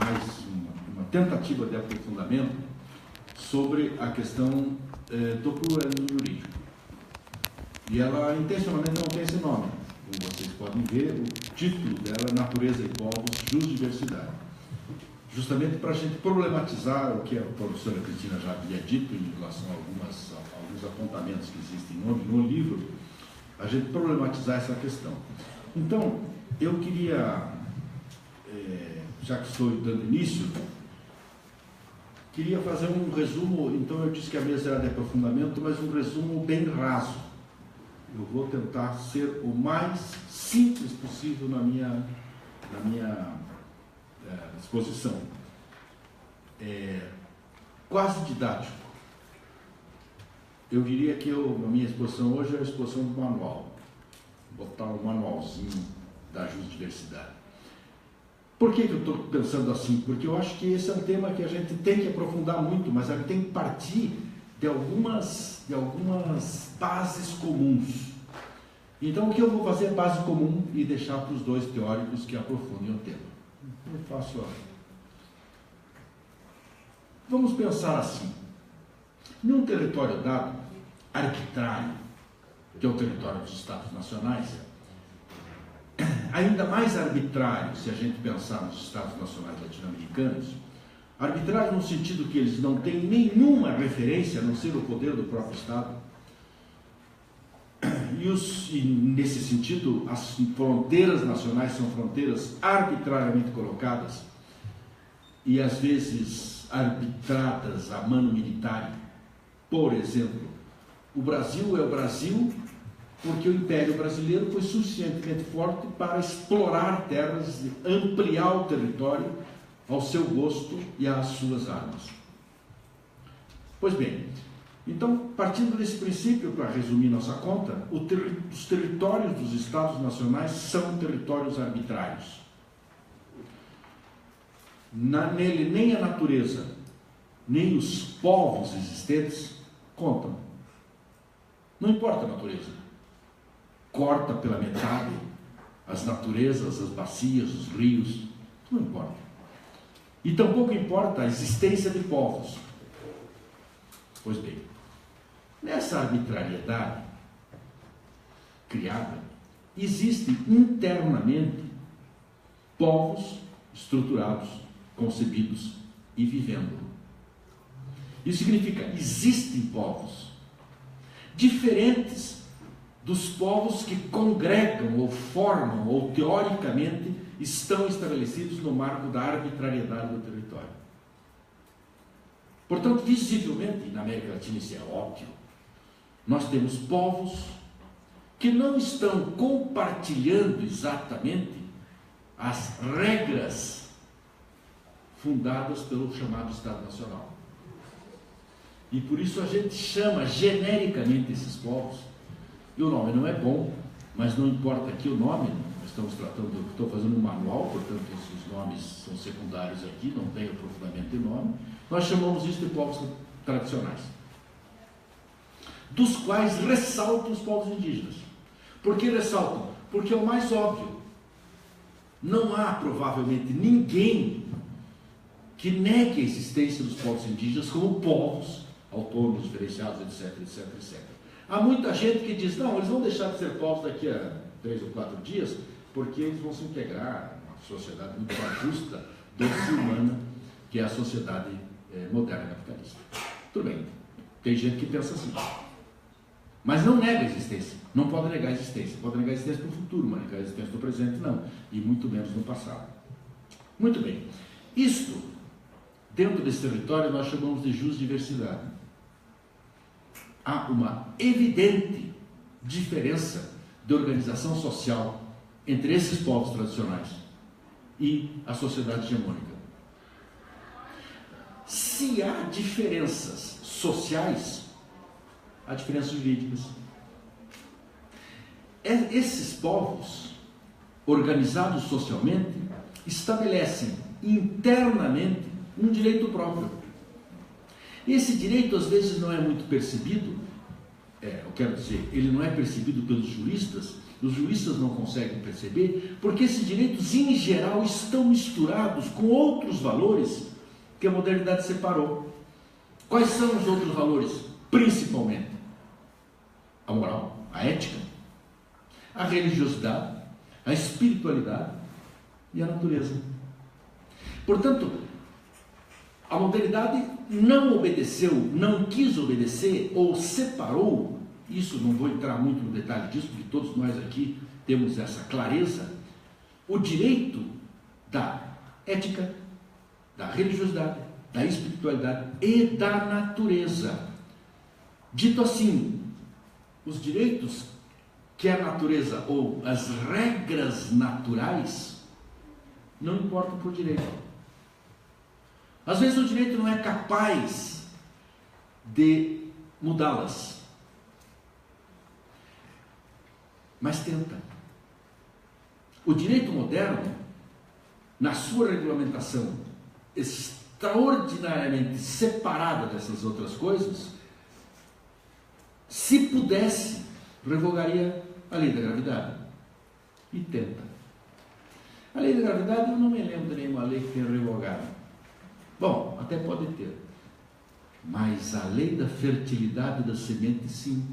mais uma tentativa de aprofundamento sobre a questão do pluralismo jurídico. E ela, intencionalmente, não tem esse nome. Como vocês podem ver, o título dela é Natureza e Povos, Jusdiversidade. Justamente para a gente problematizar o que a professora Cristina já havia dito em relação a alguns apontamentos que existem no livro, a gente problematizar essa questão. Então, eu queria, já que estou dando início, queria fazer um resumo. Então, eu disse que a mesa era de aprofundamento, mas um resumo bem raso. Eu vou tentar ser o mais simples possível na minha exposição. Quase didático. Eu diria que a minha exposição hoje é a exposição do manual. Vou botar um manualzinho da jusdiversidade. Por que eu estou pensando assim? Porque eu acho que esse é um tema que a gente tem que aprofundar muito, mas a gente tem que partir de algumas bases comuns. Então, o que eu vou fazer é base comum e deixar para os dois teóricos que aprofundem o tema. Eu faço. Vamos pensar assim. Num território dado, arbitrário, que é o território dos Estados Nacionais, ainda mais arbitrário se a gente pensar nos Estados Nacionais latino-americanos, arbitrário no sentido que eles não têm nenhuma referência a não ser o poder do próprio Estado. E nesse sentido, as fronteiras nacionais são fronteiras arbitrariamente colocadas e às vezes arbitradas a mano militar. Por exemplo, o Brasil é o Brasil porque o Império Brasileiro foi suficientemente forte para explorar terras e ampliar o território ao seu gosto e às suas armas. Pois bem, então, partindo desse princípio, para resumir nossa conta, os territórios dos Estados Nacionais são territórios arbitrários. Nele, nem a natureza, nem os povos existentes contam. Não importa a natureza. Corta pela metade as naturezas, as bacias, os rios, não importa. E tampouco importa a existência de povos. Pois bem, nessa arbitrariedade criada, existem internamente povos estruturados, concebidos e vivendo. Isso significa, existem povos diferentes dos povos que congregam ou formam ou teoricamente estão estabelecidos no marco da arbitrariedade do território. Portanto, visivelmente, na América Latina isso é óbvio, nós temos povos que não estão compartilhando exatamente as regras fundadas pelo chamado Estado Nacional. E por isso a gente chama genericamente esses povos, e o nome não é bom, mas não importa aqui o nome, nós estamos tratando, estou fazendo um manual, portanto esses nomes são secundários aqui, não tem aprofundamento de nome, nós chamamos isso de povos tradicionais, dos quais ressaltam os povos indígenas. Por que ressaltam? Porque é o mais óbvio. Não há, provavelmente, ninguém que negue a existência dos povos indígenas como povos autônomos, diferenciados, etc, etc, etc. Há muita gente que diz, não, eles vão deixar de ser povos daqui a 3 ou 4 dias, porque eles vão se integrar numa sociedade muito mais justa, doce e humana, que é a sociedade moderna capitalista. Tudo bem, tem gente que pensa assim. Mas não nega a existência, não pode negar a existência. Pode negar a existência no futuro, mas negar a existência no presente não, e muito menos no passado. Muito bem, isto, dentro desse território, nós chamamos de jusdiversidade. Há uma evidente diferença de organização social entre esses povos tradicionais e a sociedade hegemônica. Se há diferenças sociais, há diferenças jurídicas. Esses povos, organizados socialmente, estabelecem internamente um direito próprio. Esse direito, às vezes, não é muito percebido, eu quero dizer, ele não é percebido pelos juristas os juristas não conseguem perceber, porque esses direitos, em geral, estão misturados com outros valores que a modernidade separou. Quais são os outros valores? Principalmente a moral, a ética, a religiosidade, a espiritualidade e a natureza. Portanto, a modernidade não obedeceu, não quis obedecer ou separou, isso não vou entrar muito no detalhe disso, porque todos nós aqui temos essa clareza, o direito da ética, da religiosidade, da espiritualidade e da natureza. Dito assim, os direitos que a natureza ou as regras naturais não importam por direito. Às vezes o direito não é capaz de mudá-las, mas tenta. O direito moderno, na sua regulamentação extraordinariamente separada dessas outras coisas, se pudesse, revogaria a lei da gravidade. E tenta. A lei da gravidade, eu não me lembro de nenhuma lei que tenha revogado. Bom, até pode ter. Mas a lei da fertilidade da semente, sim.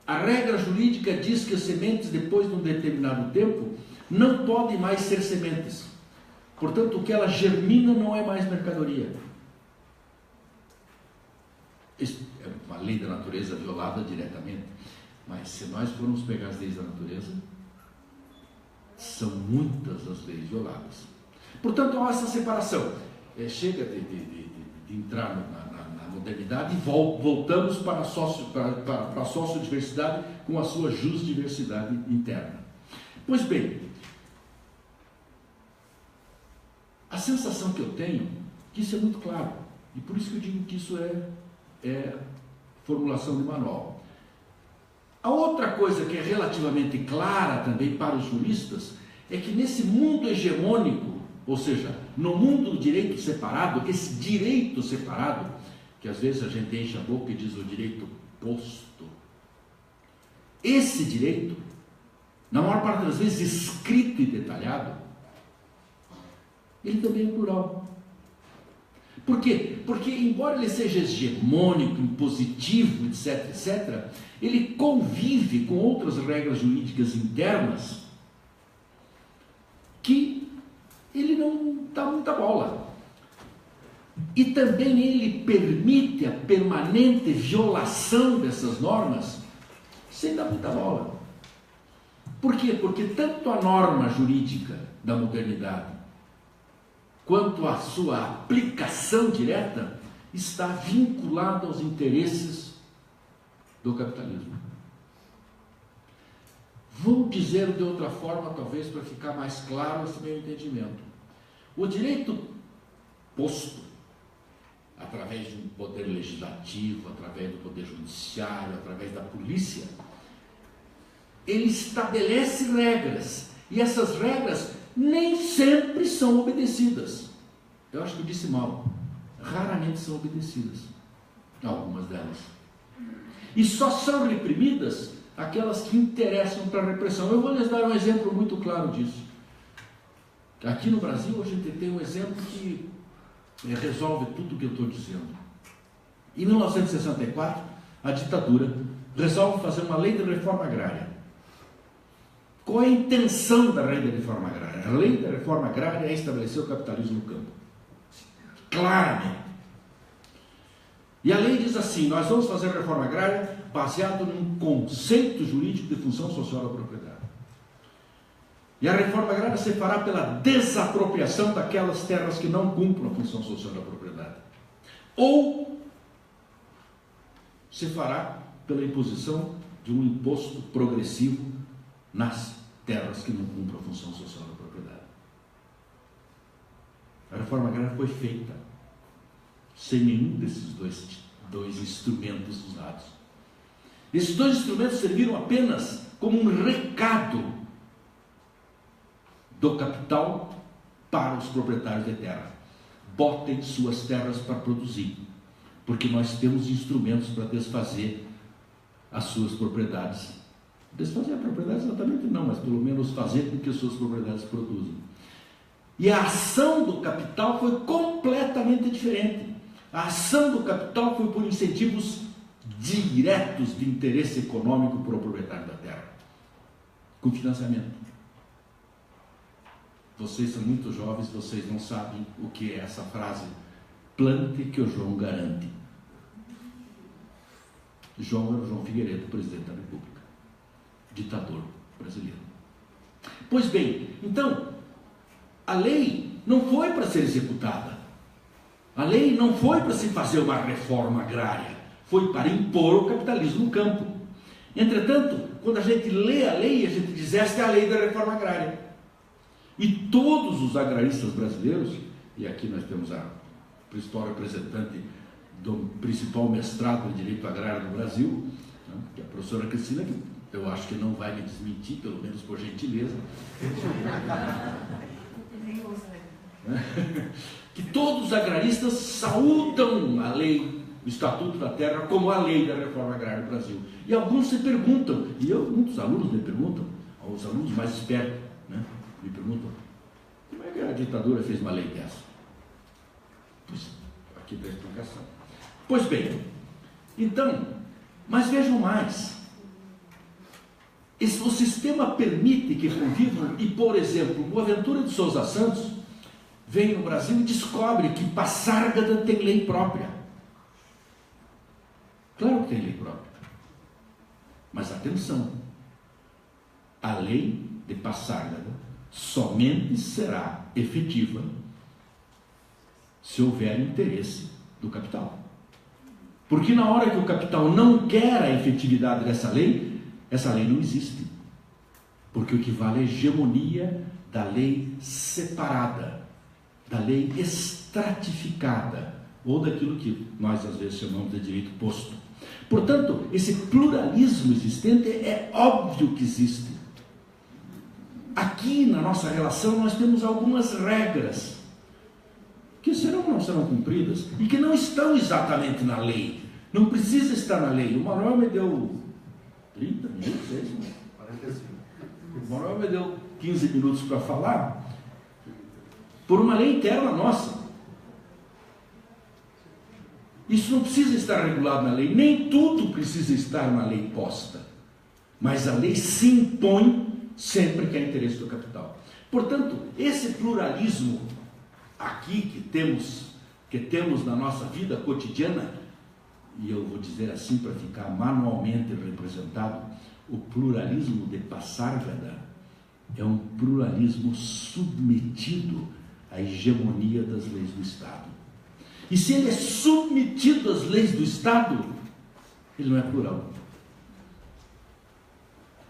A regra jurídica diz que as sementes, depois de um determinado tempo, não podem mais ser sementes. Portanto, o que ela germina não é mais mercadoria. Isso é uma lei da natureza violada diretamente. Mas se nós formos pegar as leis da natureza, são muitas as leis violadas. Portanto, há essa separação. Chega de entrar na modernidade e voltamos para a sociodiversidade com a sua justdiversidade interna. Pois bem, a sensação que eu tenho, que isso é muito claro, e por isso que eu digo que isso é formulação de manual. A outra coisa que é relativamente clara também para os juristas é que nesse mundo hegemônico, ou seja, no mundo do direito separado, esse direito separado, que às vezes a gente enche a boca e diz o direito posto, esse direito, na maior parte das vezes escrito e detalhado, ele também é plural. Por quê? Porque, embora ele seja hegemônico, impositivo, etc., etc., ele convive com outras regras jurídicas internas que ele não dá muita bola. E também ele permite a permanente violação dessas normas sem dar muita bola. Por quê? Porque tanto a norma jurídica da modernidade quanto a sua aplicação direta está vinculada aos interesses do capitalismo. Vou dizer de outra forma, talvez, para ficar mais claro esse meu entendimento. O direito posto, através de um poder legislativo, através do poder judiciário, através da polícia, ele estabelece regras, e essas regras nem sempre são obedecidas. Eu acho que eu disse mal. Raramente são obedecidas, algumas delas. E só são reprimidas aquelas que interessam para a repressão. Eu vou lhes dar um exemplo muito claro disso. Aqui no Brasil a gente tem um exemplo que resolve tudo o que eu estou dizendo. Em 1964, a ditadura resolve fazer uma lei de reforma agrária. Qual é a intenção da lei da reforma agrária? A lei da reforma agrária é estabelecer o capitalismo no campo. Claramente. E a lei diz assim: nós vamos fazer a reforma agrária baseado num conceito jurídico de função social da propriedade. E a reforma agrária se fará pela desapropriação daquelas terras que não cumpram a função social da propriedade. Ou se fará pela imposição de um imposto progressivo nas terras que não cumprem a função social da propriedade. A reforma agrária foi feita sem nenhum desses dois instrumentos usados. Esses dois instrumentos serviram apenas como um recado do capital para os proprietários de terra. Botem suas terras para produzir, porque nós temos instrumentos para desfazer as suas propriedades. Desfazer a propriedade exatamente não, mas pelo menos fazer com que as suas propriedades produzam. E a ação do capital foi completamente diferente. A ação do capital foi por incentivos diretos de interesse econômico para o proprietário da terra, com financiamento. Vocês são muito jovens, vocês não sabem o que é essa frase: plante que o João garante. João era o João Figueiredo, presidente da República, ditador brasileiro. Pois bem, então, a lei não foi para ser executada. A lei não foi para se fazer uma reforma agrária. Foi para impor o capitalismo no campo. Entretanto, quando a gente lê a lei, a gente diz: esta é a lei da reforma agrária. E todos os agraristas brasileiros, e aqui nós temos a principal representante do principal mestrado em Direito Agrário do Brasil, né, que é a professora Cristina, que eu acho que não vai me desmentir, pelo menos por gentileza. Que todos os agraristas saúdam a lei, o Estatuto da Terra, como a lei da reforma agrária do Brasil. E alguns se perguntam, muitos alunos me perguntam, os alunos mais espertos, né, me perguntam: como é que a ditadura fez uma lei dessa? Pois, aqui está a explicação. Pois bem, então, mas vejam mais. O sistema permite que convivam, e, por exemplo, Boaventura de Souza Santos vem no Brasil e descobre que Passárgada tem lei própria. Claro que tem lei própria. Mas atenção, a lei de Passárgada somente será efetiva se houver interesse do capital. Porque na hora que o capital não quer a efetividade dessa lei, essa lei não existe. Porque o que vale é a hegemonia da lei separada, da lei estratificada, ou daquilo que nós às vezes chamamos de direito posto. Portanto, esse pluralismo existente é óbvio que existe. Aqui na nossa relação nós temos algumas regras que serão ou não serão cumpridas e que não estão exatamente na lei. Não precisa estar na lei. O Manuel me deu 30 minutos, 45. O Manuel me deu 15 minutos para falar por uma lei interna nossa. Isso não precisa estar regulado na lei, nem tudo precisa estar na lei posta, mas a lei se impõe sempre que é interesse do capital. Portanto, esse pluralismo aqui que temos na nossa vida cotidiana, e eu vou dizer assim para ficar manualmente representado, o pluralismo de Passárgada é um pluralismo submetido à hegemonia das leis do Estado. E se ele é submetido às leis do Estado, ele não é plural.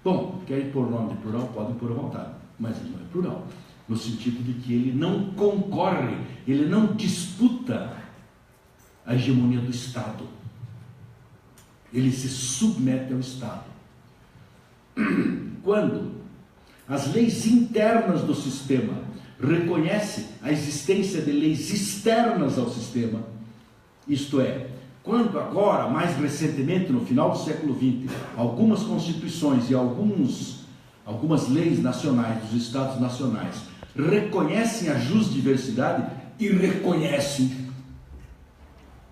Bom, querem pôr o nome de plural? Podem pôr à vontade, mas ele não é plural, no sentido de que ele não concorre, ele não disputa a hegemonia do Estado. Ele se submete ao Estado. Quando as leis internas do sistema reconhecem a existência de leis externas ao sistema, isto é, quando agora, mais recentemente, no final do século XX, algumas constituições e algumas leis nacionais dos Estados nacionais reconhecem a jusdiversidade e reconhecem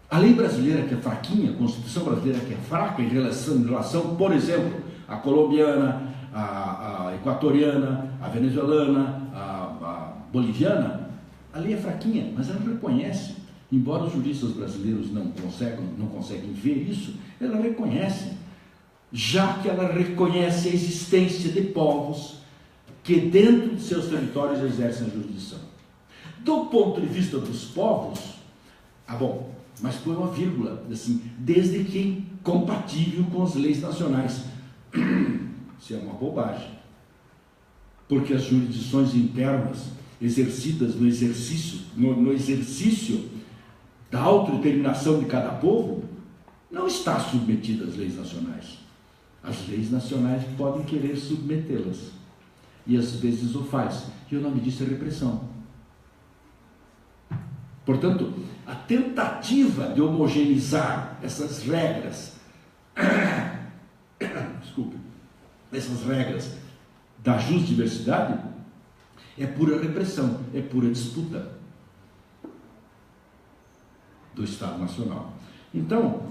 a lei brasileira que é fraquinha, a Constituição brasileira que é fraca em relação, por exemplo, à colombiana, à equatoriana, à venezuelana, à boliviana, a lei é fraquinha, mas ela reconhece. Embora os juristas brasileiros não conseguem ver isso, ela reconhece, já que ela reconhece a existência de povos que dentro de seus territórios exercem a jurisdição. Do ponto de vista dos povos, mas põe uma vírgula, assim, desde que compatível com as leis nacionais. Isso é uma bobagem, porque as jurisdições internas exercidas no exercício da autodeterminação de cada povo não está submetida às leis nacionais. As leis nacionais podem querer submetê-las, e às vezes o faz, e o nome disso é repressão. Portanto, a tentativa de homogeneizar essas regras essas regras da justdiversidade, é pura repressão, é pura disputa do Estado Nacional. Então,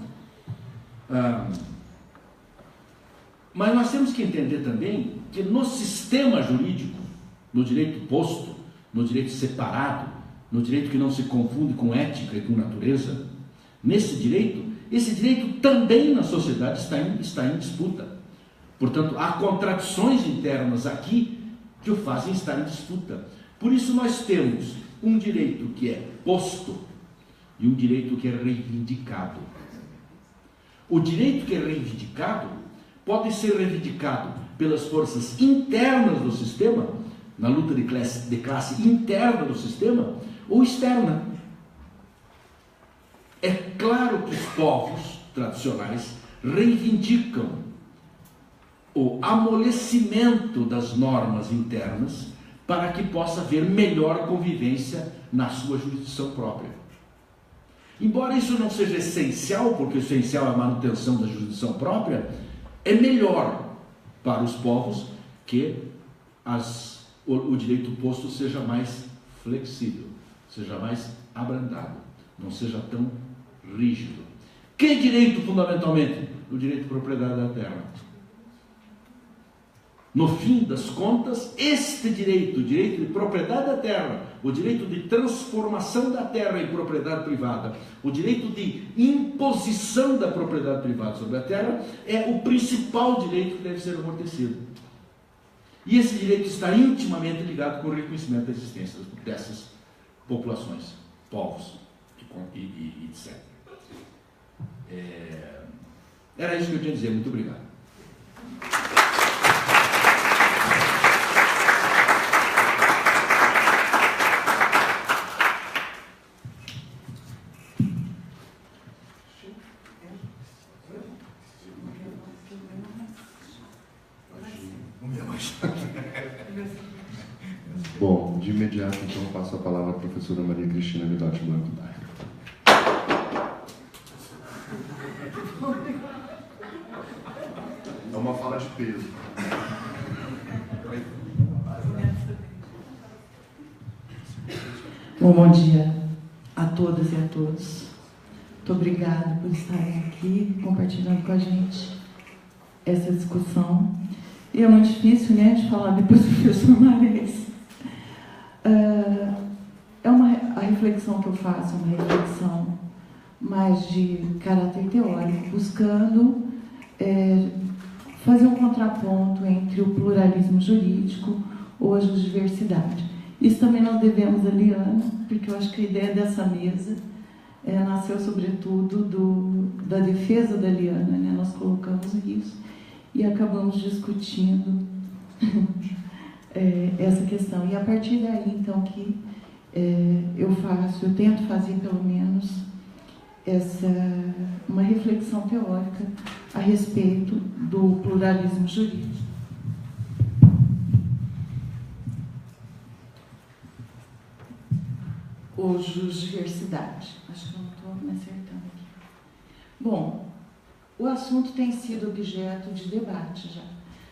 mas nós temos que entender também que no sistema jurídico, no direito posto, no direito separado, no direito que não se confunde com ética e com natureza, esse direito também na sociedade está em disputa. Portanto, há contradições internas aqui que o fazem estar em disputa. Por isso nós temos um direito que é posto e um direito que é reivindicado. O direito que é reivindicado pode ser reivindicado pelas forças internas do sistema, na luta de classe interna do sistema, ou externa. É claro que os povos tradicionais reivindicam o amolecimento das normas internas para que possa haver melhor convivência na sua jurisdição própria. Embora isso não seja essencial, porque o essencial é a manutenção da jurisdição própria, é melhor para os povos que o direito posto seja mais flexível, seja mais abrandado, não seja tão rígido. Que direito, fundamentalmente? O direito de propriedade da terra. No fim das contas, este direito, o direito de propriedade da terra, o direito de transformação da terra em propriedade privada, o direito de imposição da propriedade privada sobre a terra, é o principal direito que deve ser amortecido. E esse direito está intimamente ligado com o reconhecimento da existência dessas populações, povos e etc. Era isso que eu tinha a dizer. Muito obrigado. Bom, de imediato, então, passo a palavra à professora Maria Cristina Guidotti Blanco. É uma fala de peso. Bom dia a todas e a todos. Muito obrigada por estarem aqui compartilhando com a gente essa discussão. E é muito difícil, né, de falar depois do professor Marés. A reflexão que eu faço é uma reflexão mais de caráter teórico, buscando fazer um contraponto entre o pluralismo jurídico ou a justdiversidade. Isso também nós devemos a Liana, porque eu acho que a ideia dessa mesa nasceu sobretudo da defesa da Liana, né? Nós colocamos isso e acabamos discutindo essa questão. E a partir daí, então, que eu tento fazer pelo menos uma reflexão teórica a respeito do pluralismo jurídico. Ou justdiversidade. Acho que eu não estou me acertando aqui. Bom, o assunto tem sido objeto de debate já.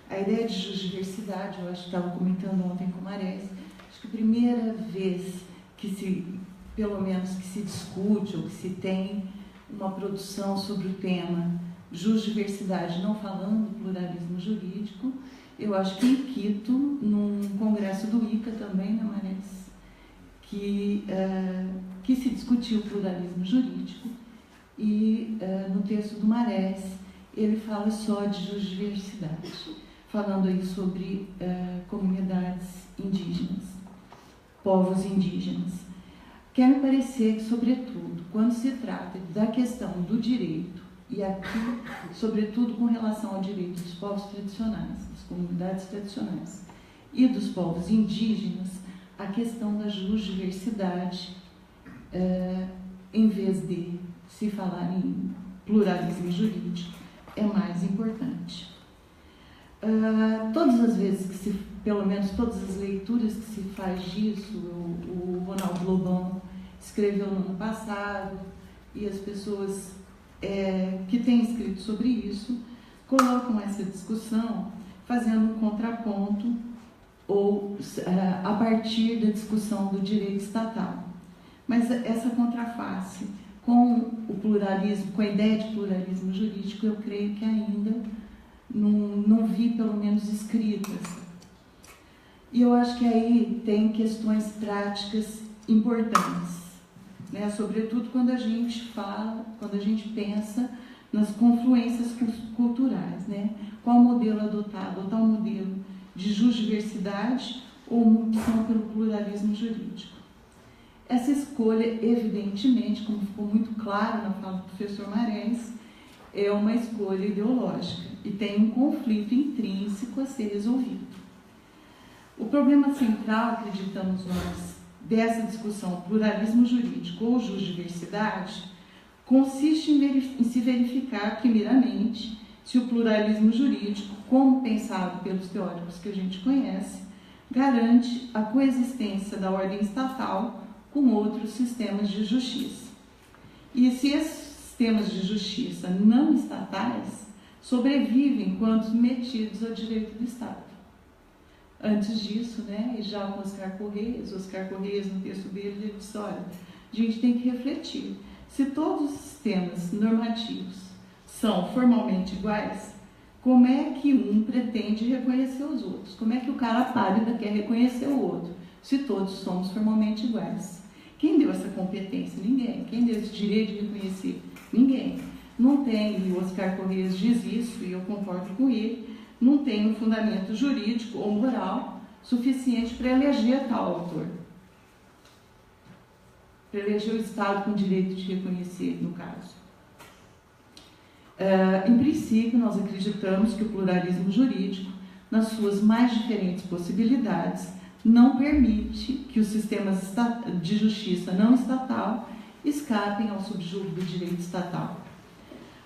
A ideia de justdiversidade, eu acho que estava comentando ontem com o Marés, acho que a primeira vez que pelo menos que se discute ou que se tem uma produção sobre o tema justdiversidade, não falando pluralismo jurídico, eu acho que em Quito, num congresso do ICA também, né, Marés, que se discutiu o pluralismo jurídico e no texto do Marés ele fala só de justdiversidade, falando aí sobre comunidades indígenas, povos indígenas. Quer me parecer que, sobretudo, quando se trata da questão do direito, e aqui, sobretudo com relação ao direito dos povos tradicionais, das comunidades tradicionais e dos povos indígenas, a questão da justdiversidade, em vez de se falar em pluralismo jurídico, é mais importante. Todas as vezes pelo menos todas as leituras que se faz disso, o Ronaldo Lobão escreveu no ano passado, e as pessoas que têm escrito sobre isso colocam essa discussão fazendo um contraponto ou a partir da discussão do direito estatal. Mas essa contraface com o pluralismo, com a ideia de pluralismo jurídico, eu creio que ainda não vi, pelo menos, escritas. E eu acho que aí tem questões práticas importantes, né? Sobretudo quando a gente fala, quando a gente pensa nas confluências culturais, né? Qual modelo adotar? Adotar um modelo de jusdiversidade ou uma opção pelo pluralismo jurídico? Essa escolha, evidentemente, como ficou muito claro na fala do professor Marens, é uma escolha ideológica e tem um conflito intrínseco a ser resolvido. O problema central, acreditamos nós, dessa discussão pluralismo jurídico ou jusdiversidade consiste em se verificar, primeiramente, se o pluralismo jurídico, como pensado pelos teóricos que a gente conhece, garante a coexistência da ordem estatal com outros sistemas de justiça. E se esses sistemas de justiça não estatais sobrevivem enquanto submetidos ao direito do Estado. Antes disso, né, e já com Oscar Correias no texto dele, ele disse, olha, a gente tem que refletir. Se todos os sistemas normativos são formalmente iguais, como é que um pretende reconhecer os outros? Como é que o cara pálido quer reconhecer o outro, se todos somos formalmente iguais? Quem deu essa competência? Ninguém. Quem deu esse direito de reconhecer? Ninguém. Não tem, e o Oscar Correias diz isso, e eu concordo com ele, não tem um fundamento jurídico ou moral suficiente para eleger tal autor. Para eleger o Estado com direito de reconhecer, no caso. Em princípio, nós acreditamos que o pluralismo jurídico, nas suas mais diferentes possibilidades, não permite que os sistemas de justiça não estatal escapem ao subjúgo do direito estatal.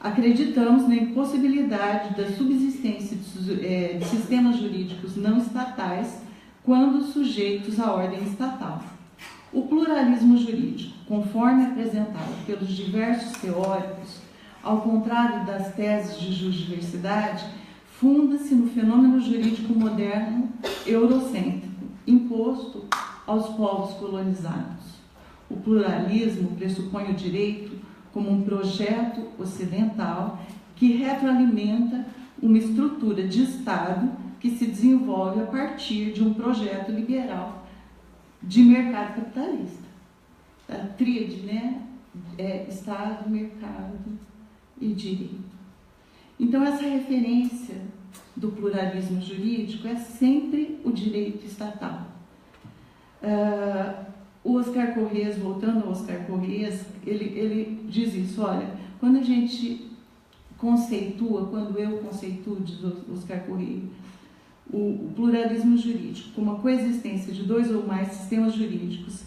Acreditamos na impossibilidade da subsistência de sistemas jurídicos não estatais quando sujeitos à ordem estatal. O pluralismo jurídico, conforme apresentado pelos diversos teóricos, ao contrário das teses de jusdiversidade, funda-se no fenômeno jurídico moderno eurocêntrico, imposto aos povos colonizados. O pluralismo pressupõe o direito como um projeto ocidental que retroalimenta uma estrutura de Estado que se desenvolve a partir de um projeto liberal de mercado capitalista. A tríade, né? Estado, mercado e direito. Então, essa referência do pluralismo jurídico é sempre o direito estatal. O Oscar Correias, voltando ao Oscar Correias, ele diz isso, olha, quando a gente conceitua, quando eu conceituo, diz Oscar Correias, o pluralismo jurídico como a coexistência de dois ou mais sistemas jurídicos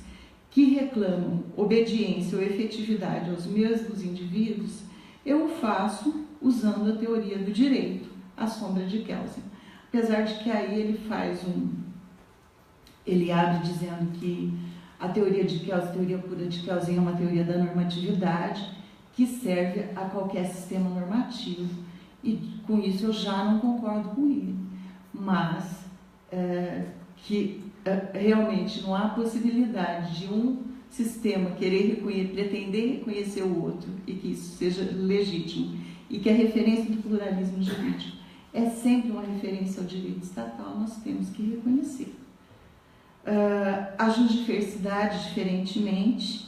que reclamam obediência ou efetividade aos mesmos indivíduos, eu o faço usando a teoria do direito, a sombra de Kelsen. Apesar de que aí ele abre dizendo que a teoria de Kelsen, a teoria pura de Kelsen, é uma teoria da normatividade que serve a qualquer sistema normativo, e com isso eu já não concordo com ele, mas que realmente não há possibilidade de um sistema querer pretender reconhecer o outro e que isso seja legítimo, e que a referência do pluralismo jurídico é sempre uma referência ao direito estatal, nós temos que reconhecer. A jusdiversidade, diferentemente,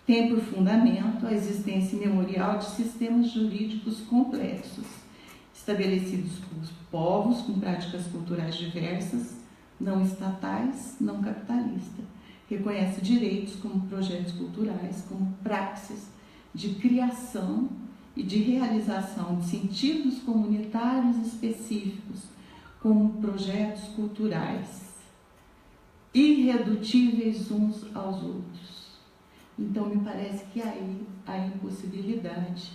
tem por fundamento a existência memorial de sistemas jurídicos complexos, estabelecidos por povos com práticas culturais diversas, não estatais, não capitalistas. Reconhece direitos como projetos culturais, como praxis de criação e de realização de sentidos comunitários específicos, como projetos culturais irredutíveis uns aos outros. Então, me parece que aí há impossibilidade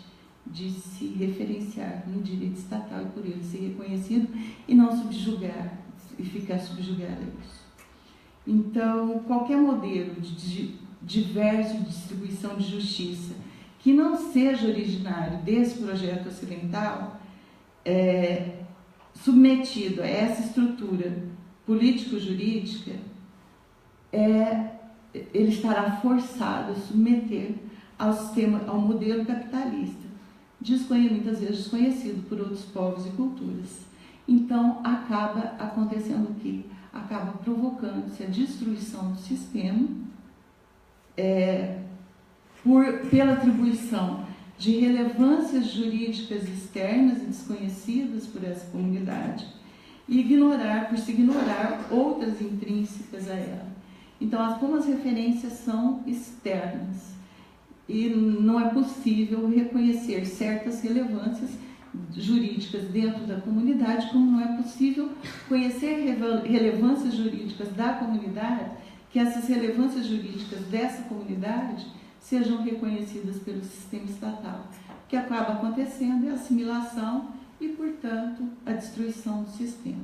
de se referenciar no direito estatal e por ele ser reconhecido e não subjugar e ficar subjugado a isso. Então, qualquer modelo de diverso de distribuição de justiça que não seja originário desse projeto ocidental submetido a essa estrutura político-jurídica, ele estará forçado a submeter ao sistema, ao modelo capitalista, muitas vezes desconhecido por outros povos e culturas. Então, acaba acontecendo o quê? Acaba provocando-se a destruição do sistema pela atribuição de relevâncias jurídicas externas e desconhecidas por essa comunidade e por se ignorar outras intrínsecas a ela. Então, como as referências são externas e não é possível reconhecer certas relevâncias jurídicas dentro da comunidade, como não é possível conhecer relevâncias jurídicas da comunidade, que essas relevâncias jurídicas dessa comunidade sejam reconhecidas pelo sistema estatal. O que acaba acontecendo é a assimilação e, portanto, a destruição do sistema.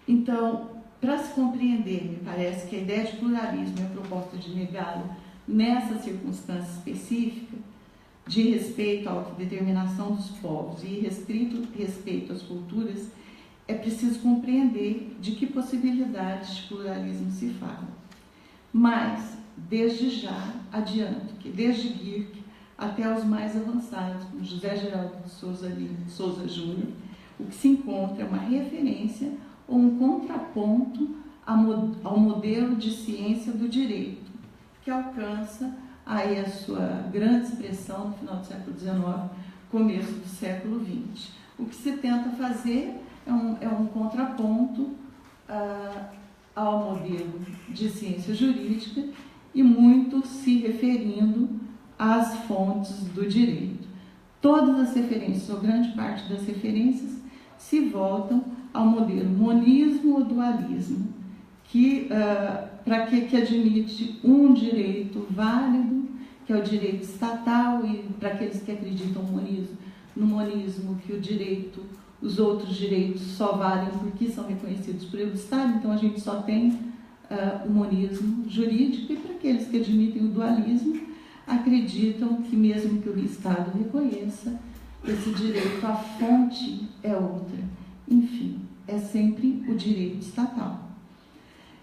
Então, para se compreender, me parece que a ideia de pluralismo e a proposta de negá-lo nessa circunstância específica, de respeito à autodeterminação dos povos e restrito respeito às culturas, é preciso compreender de que possibilidades de pluralismo se fala. Mas, desde já, adianto que desde Gierke até os mais avançados, como José Geraldo de Souza Júnior, o que se encontra é uma referência ou um contraponto ao modelo de ciência do direito, que alcança aí a sua grande expressão no final do século XIX, começo do século XX. O que se tenta fazer é um contraponto ao modelo de ciência jurídica e muito se referindo às fontes do direito. Todas as referências, ou grande parte das referências, se voltam ao modelo monismo ou dualismo, que admite um direito válido, que é o direito estatal, e para aqueles que acreditam no monismo, que os outros direitos só valem porque são reconhecidos pelo Estado, então a gente só tem o monismo jurídico, e para aqueles que admitem o dualismo, acreditam que mesmo que o Estado reconheça, esse direito, a fonte é outra. Enfim, é sempre o direito estatal.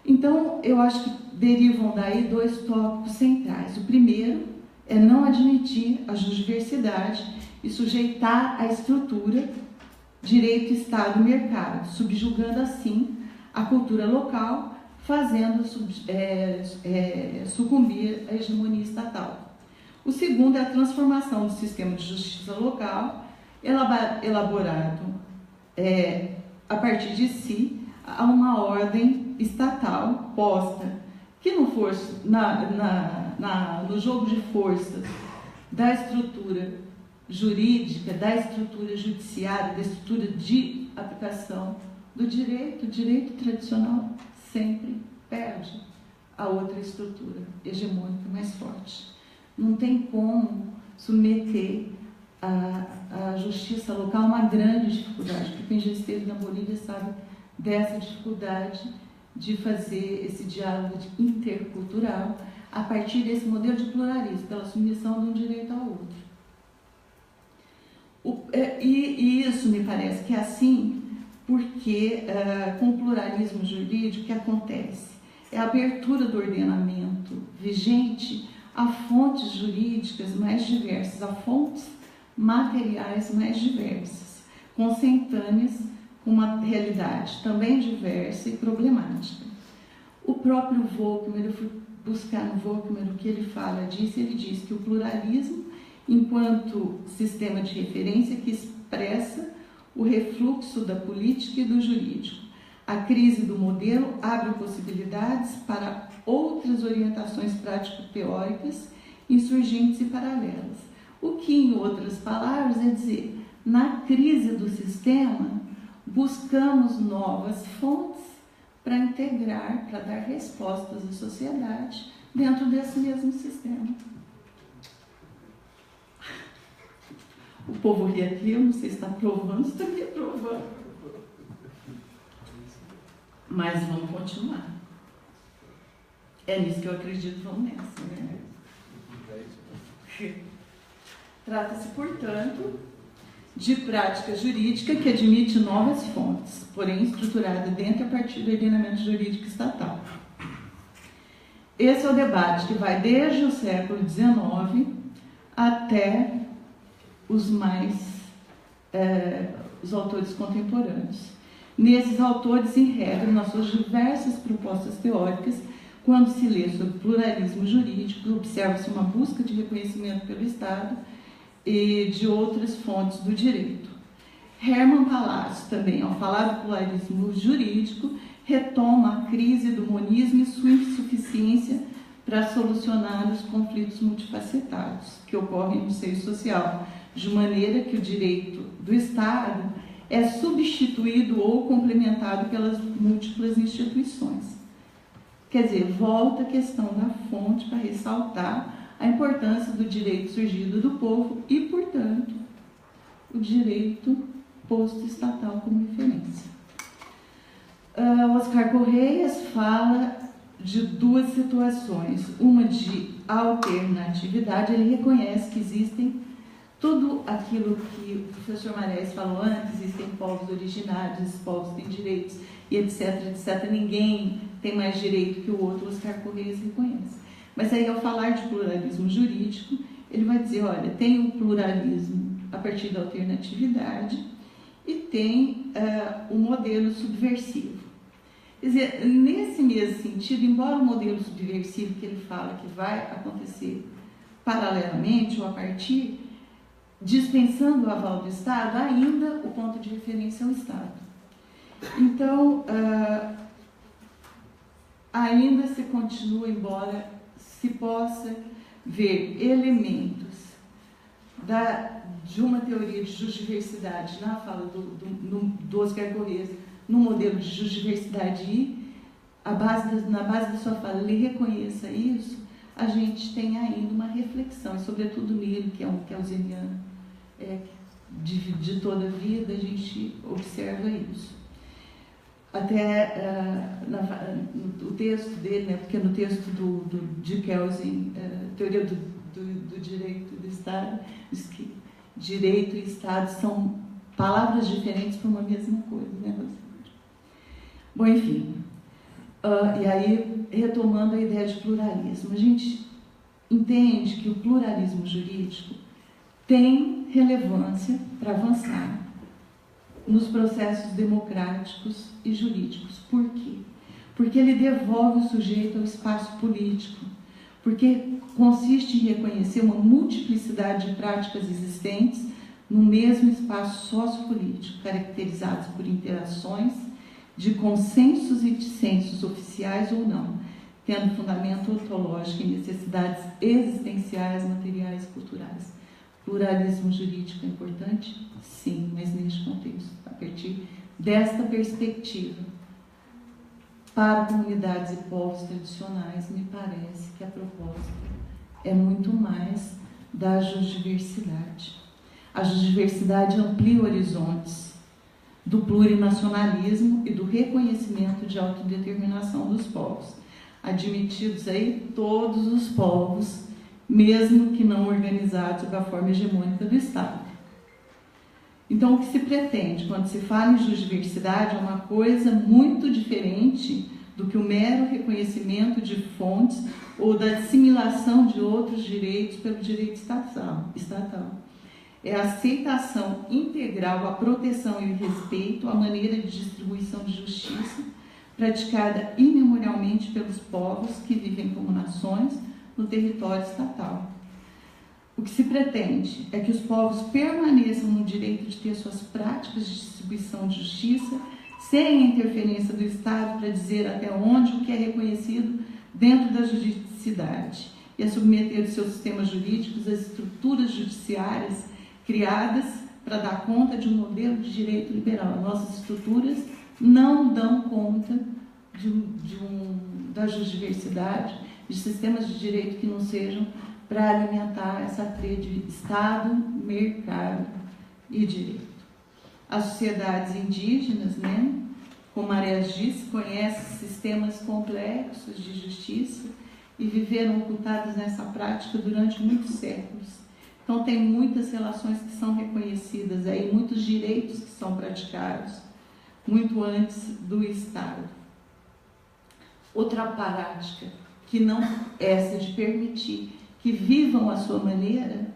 Então, eu acho que derivam daí dois tópicos centrais. O primeiro é não admitir a diversidade e sujeitar a estrutura direito, Estado e mercado, subjugando assim a cultura local, fazendo sucumbir à hegemonia estatal. O segundo é a transformação do sistema de justiça local, elaborado a partir de si, a uma ordem estatal posta, que no jogo de forças da estrutura jurídica, da estrutura judiciária, da estrutura de aplicação do direito, o direito tradicional sempre perde a outra estrutura hegemônica mais forte. Não tem como submeter a justiça local a uma grande dificuldade, porque quem já esteve na Bolívia sabe dessa dificuldade de fazer esse diálogo intercultural a partir desse modelo de pluralismo, pela submissão de um direito ao outro. E isso me parece que é assim porque com o pluralismo jurídico o que acontece é a abertura do ordenamento vigente a fontes jurídicas mais diversas, a fontes materiais mais diversas, consentâneas com uma realidade também diversa e problemática. O próprio Volkmer, eu fui buscar no Volkmer o que ele fala disso, ele diz que o pluralismo, enquanto sistema de referência que expressa o refluxo da política e do jurídico, a crise do modelo abre possibilidades para outras orientações prático-teóricas insurgentes e paralelas. O que, em outras palavras, é dizer, na crise do sistema, buscamos novas fontes para integrar, para dar respostas à sociedade dentro desse mesmo sistema. O povo ri aqui, eu não sei se está provando, se está me aprovando. Mas vamos continuar. É nisso que eu acredito, vamos nessa, né? Trata-se, portanto, de prática jurídica que admite novas fontes, porém estruturada dentro e a partir do ordenamento jurídico estatal. Esse é o debate que vai desde o século XIX até os autores contemporâneos. Nesses autores enredam nas suas diversas propostas teóricas. Quando se lê sobre pluralismo jurídico, observa-se uma busca de reconhecimento pelo Estado e de outras fontes do direito. Hermann Palacio, também, ao falar do pluralismo jurídico, retoma a crise do monismo e sua insuficiência para solucionar os conflitos multifacetados que ocorrem no seio social, de maneira que o direito do Estado é substituído ou complementado pelas múltiplas instituições. Quer dizer, volta a questão da fonte para ressaltar a importância do direito surgido do povo e, portanto, o direito posto estatal como referência. Oscar Correias fala de duas situações, uma de alternatividade. Ele reconhece que existem tudo aquilo que o professor Marés falou antes, existem povos originários, esses povos têm direitos, e etc, etc. Ninguém tem mais direito que o outro, Oscar Correias reconhece. Mas aí, ao falar de pluralismo jurídico, ele vai dizer, olha, tem o pluralismo a partir da alternatividade e tem o modelo subversivo. Quer dizer, nesse mesmo sentido, embora o modelo subversivo que ele fala que vai acontecer paralelamente ou a partir, dispensando o aval do Estado, ainda o ponto de referência é o Estado. Então, ainda se continua, embora se possa ver elementos de uma teoria de justdiversidade na fala do Oscar Correias, no modelo de justdiversidade, e na base da sua fala ele reconheça isso, a gente tem ainda uma reflexão, e sobretudo nele, que é um keynesiano de toda a vida, a gente observa isso. Até no texto dele, né, porque no texto de Kelsen, Teoria do Direito do Estado, diz que direito e Estado são palavras diferentes para uma mesma coisa, né, Rosângela? Bom, enfim, e aí, retomando a ideia de pluralismo, a gente entende que o pluralismo jurídico tem relevância para avançar nos processos democráticos e jurídicos. Por quê? Porque ele devolve o sujeito ao espaço político, porque consiste em reconhecer uma multiplicidade de práticas existentes no mesmo espaço sociopolítico, caracterizados por interações de consensos e dissensos oficiais ou não, tendo fundamento ontológico em necessidades existenciais, materiais e culturais. Pluralismo jurídico é importante? Sim, mas neste contexto, a partir desta perspectiva, para comunidades e povos tradicionais, me parece que a proposta é muito mais da justdiversidade. A justdiversidade amplia horizontes do plurinacionalismo e do reconhecimento de autodeterminação dos povos, admitidos aí todos os povos, mesmo que não organizados sob a forma hegemônica do Estado. Então, o que se pretende quando se fala em justdiversidade é uma coisa muito diferente do que o mero reconhecimento de fontes ou da assimilação de outros direitos pelo direito estatal. É a aceitação integral, a proteção e o respeito à maneira de distribuição de justiça praticada imemorialmente pelos povos que vivem como nações no território estatal. O que se pretende é que os povos permaneçam no direito de ter suas práticas de distribuição de justiça sem a interferência do Estado para dizer até onde o que é reconhecido dentro da juridicidade e a submeter os seus sistemas jurídicos às estruturas judiciárias criadas para dar conta de um modelo de direito liberal. Nossas estruturas não dão conta da justdiversidade, de sistemas de direito que não sejam para alimentar essa tríade de Estado, mercado e direito. As sociedades indígenas, né, como Marés disse, conhecem sistemas complexos de justiça e viveram ocultadas nessa prática durante muitos séculos. Então, tem muitas relações que são reconhecidas aí, muitos direitos que são praticados muito antes do Estado. Outra prática que não é essa de permitir que vivam a sua maneira,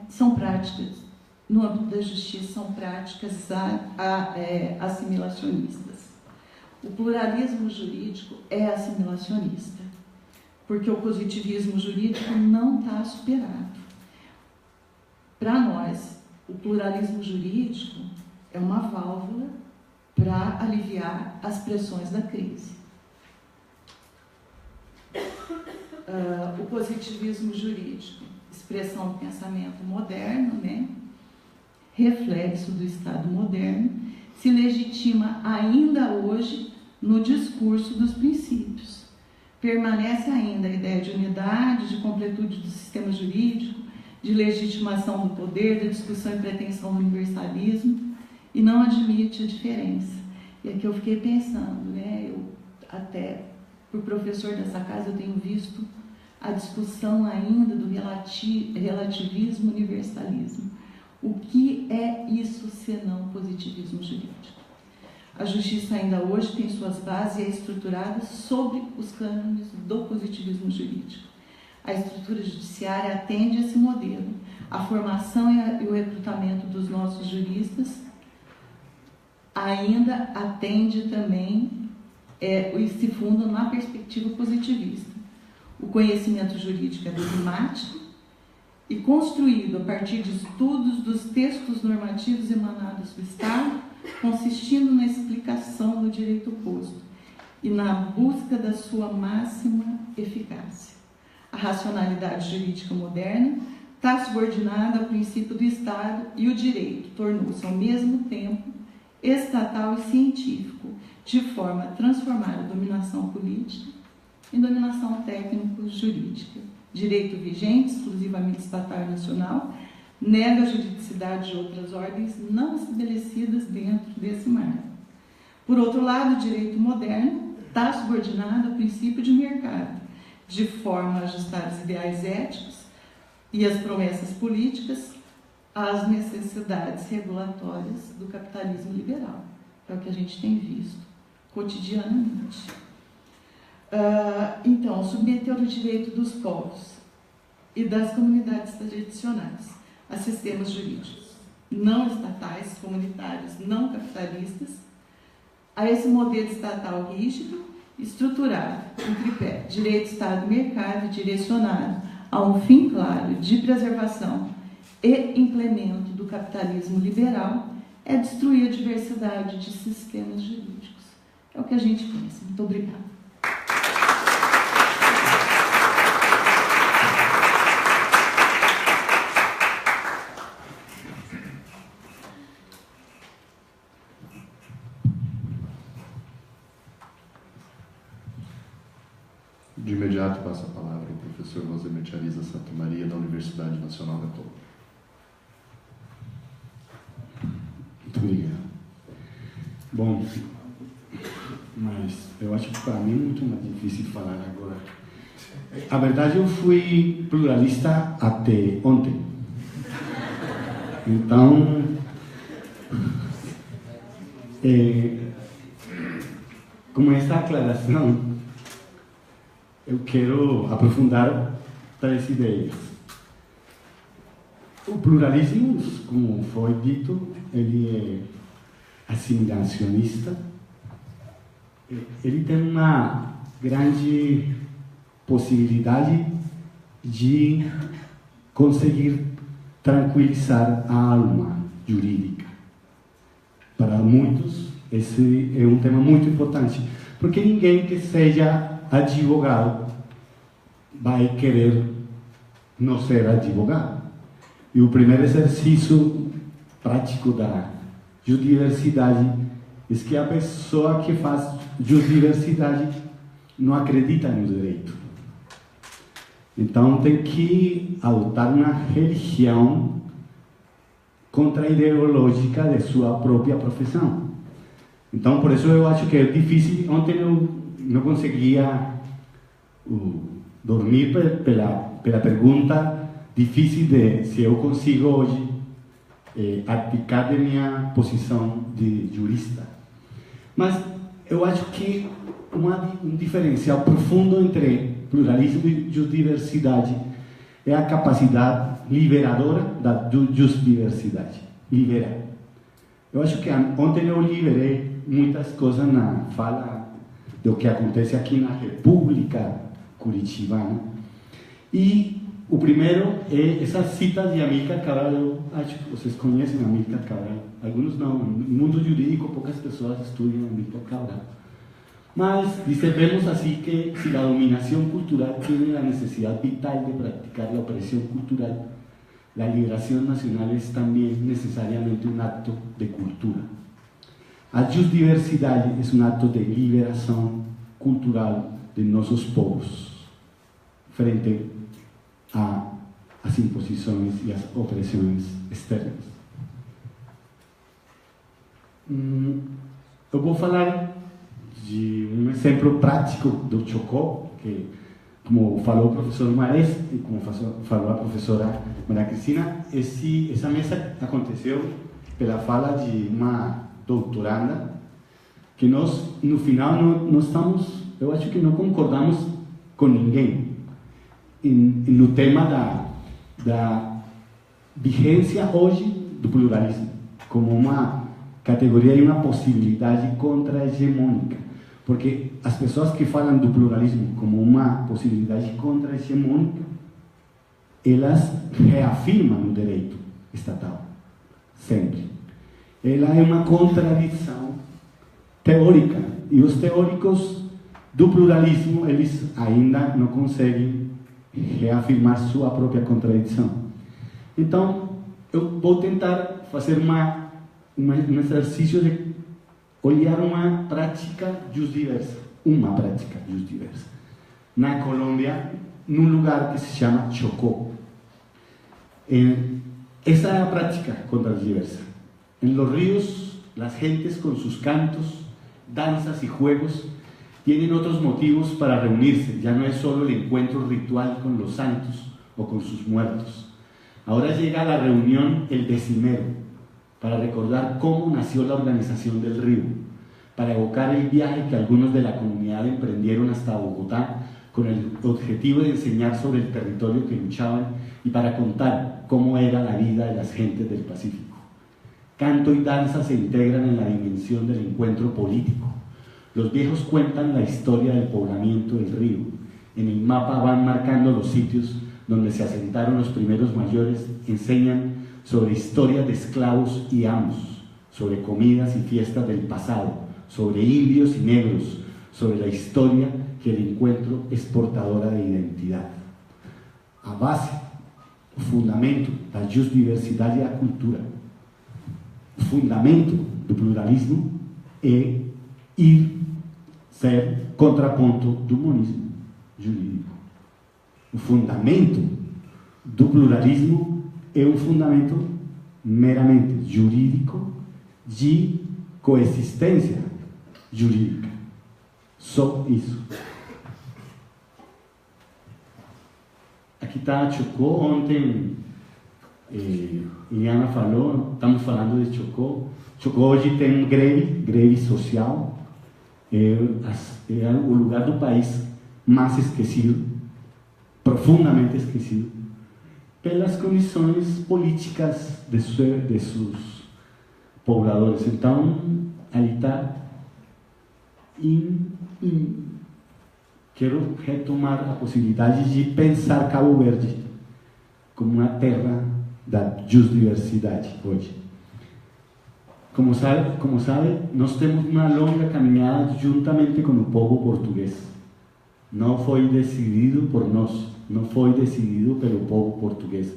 são práticas, no âmbito da justiça, são práticas assimilacionistas. O pluralismo jurídico é assimilacionista, porque o positivismo jurídico não está superado. Para nós, o pluralismo jurídico é uma válvula para aliviar as pressões da crise. O positivismo jurídico, expressão do pensamento moderno, né? Reflexo do Estado moderno, se legitima ainda hoje no discurso dos princípios. Permanece ainda a ideia de unidade, de completude do sistema jurídico, de legitimação do poder, da discussão e pretensão do universalismo, e não admite a diferença. E aqui eu fiquei pensando, né? Eu, até por professor dessa casa, eu tenho visto a discussão ainda do relativismo universalismo. O que é isso senão positivismo jurídico? A justiça ainda hoje tem suas bases e é estruturada sobre os cânones do positivismo jurídico. A estrutura judiciária atende a esse modelo. A formação e o recrutamento dos nossos juristas ainda atende também e se funda na perspectiva positivista. O conhecimento jurídico é dogmático e construído a partir de estudos dos textos normativos emanados do Estado, consistindo na explicação do direito posto e na busca da sua máxima eficácia. A racionalidade jurídica moderna está subordinada ao princípio do Estado e o direito tornou-se, ao mesmo tempo, estatal e científico, de forma a transformar a dominação política em dominação técnico-jurídica. Direito vigente, exclusivamente estatal e nacional, nega a juridicidade de outras ordens não estabelecidas dentro desse marco. Por outro lado, o direito moderno está subordinado ao princípio de mercado, de forma a ajustar os ideais éticos e as promessas políticas às necessidades regulatórias do capitalismo liberal. É o que a gente tem visto cotidianamente. Então, submeter o direito dos povos e das comunidades tradicionais a sistemas jurídicos não estatais, comunitários, não capitalistas, a esse modelo estatal rígido, estruturado em tripé, direito, Estado e mercado, direcionado a um fim claro de preservação e implemento do capitalismo liberal, é destruir a diversidade de sistemas jurídicos. É o que a gente pensa. Muito obrigada. De imediato passa a palavra ao professor Rosemete Ariza Santamaria, da Universidade Nacional da Colômbia. Muito obrigado. Bom, mas eu acho que para mim é muito mais difícil falar agora. A verdade, eu fui pluralista até ontem. Então, com essa aclaração, eu quero aprofundar 3 ideias. O pluralismo, como foi dito, ele é assimilacionista. Ele tem uma grande possibilidade de conseguir tranquilizar a alma jurídica. Para muitos, esse é um tema muito importante, porque ninguém que seja advogado vai querer não ser advogado. E o primeiro exercício prático da juridicidade é que a pessoa que faz juridicidade não acredita no direito. Então tem que adotar uma religião contra-ideológica de sua própria profissão. Então por isso eu acho que é difícil. Ontem eu não conseguia dormir pela pergunta difícil de se eu consigo hoje abdicar de minha posição de jurista. Mas eu acho que um diferencial profundo entre pluralismo e diversidade é a capacidade liberadora da diversidade. Liberar. Eu acho que ontem eu liberei muitas coisas na fala do que acontece aqui na República Curitibana. E o primeiro é essa cita de Amílcar Cabral. Eu acho que vocês conhecem Amílcar Cabral. Alguns não. No mundo jurídico, poucas pessoas estudam Amílcar Cabral. Mas dizemos assim que si la dominación cultural tiene la necesidad vital de practicar la opresión cultural, la liberación nacional es también necesariamente un acto de cultura. A diversidade é um ato de liberação cultural de nossos povos frente às imposições e às opressões externas. Eu vou falar de um exemplo prático do Chocó, que, como falou o professor Marés e como falou a professora Maria Cristina, essa mesa aconteceu pela fala de uma doutoranda, que nós, no final, não estamos, eu acho que não concordamos com ninguém no tema da vigência hoje do pluralismo, como uma categoria e uma possibilidade contra-hegemônica. Porque as pessoas que falam do pluralismo como uma possibilidade contra-hegemônica, elas reafirmam o direito estatal, sempre. Ela é uma contradição teórica, e os teóricos do pluralismo, eles ainda não conseguem reafirmar sua própria contradição. Então, eu vou tentar fazer um exercício de olhar uma prática jusdiversa, na Colômbia, num lugar que se chama Chocó. Essa é a prática contradisversa. En los ríos, las gentes con sus cantos, danzas y juegos tienen otros motivos para reunirse. Ya no es solo el encuentro ritual con los santos o con sus muertos. Ahora llega a la reunión el decimero, para recordar cómo nació la organización del río, para evocar el viaje que algunos de la comunidad emprendieron hasta Bogotá con el objetivo de enseñar sobre el territorio que luchaban y para contar cómo era la vida de las gentes del Pacífico. Canto y danza se integran en la dimensión del encuentro político. Los viejos cuentan la historia del poblamiento del río. En el mapa van marcando los sitios donde se asentaron los primeros mayores, enseñan sobre historias de esclavos y amos, sobre comidas y fiestas del pasado, sobre indios y negros, sobre la historia que el encuentro es portadora de identidad. A base, o fundamento da diversidade e a cultura, o fundamento do pluralismo é ser contraponto do monismo jurídico. O fundamento do pluralismo é um fundamento meramente jurídico de coexistência jurídica. Só isso. Aqui está Chocó. Ontem Iliana falou, estamos falando de Chocó. Chocó hoje tem greve social. É o lugar do país mais esquecido, profundamente esquecido, pelas condições políticas de seus pobladores. Então, ali está. Quero retomar a possibilidade de pensar Cabo Verde como uma terra da diversidade hoje. Como sabe, nós temos uma longa caminhada juntamente com o povo português. Não foi decidido por nós, não foi decidido pelo povo português.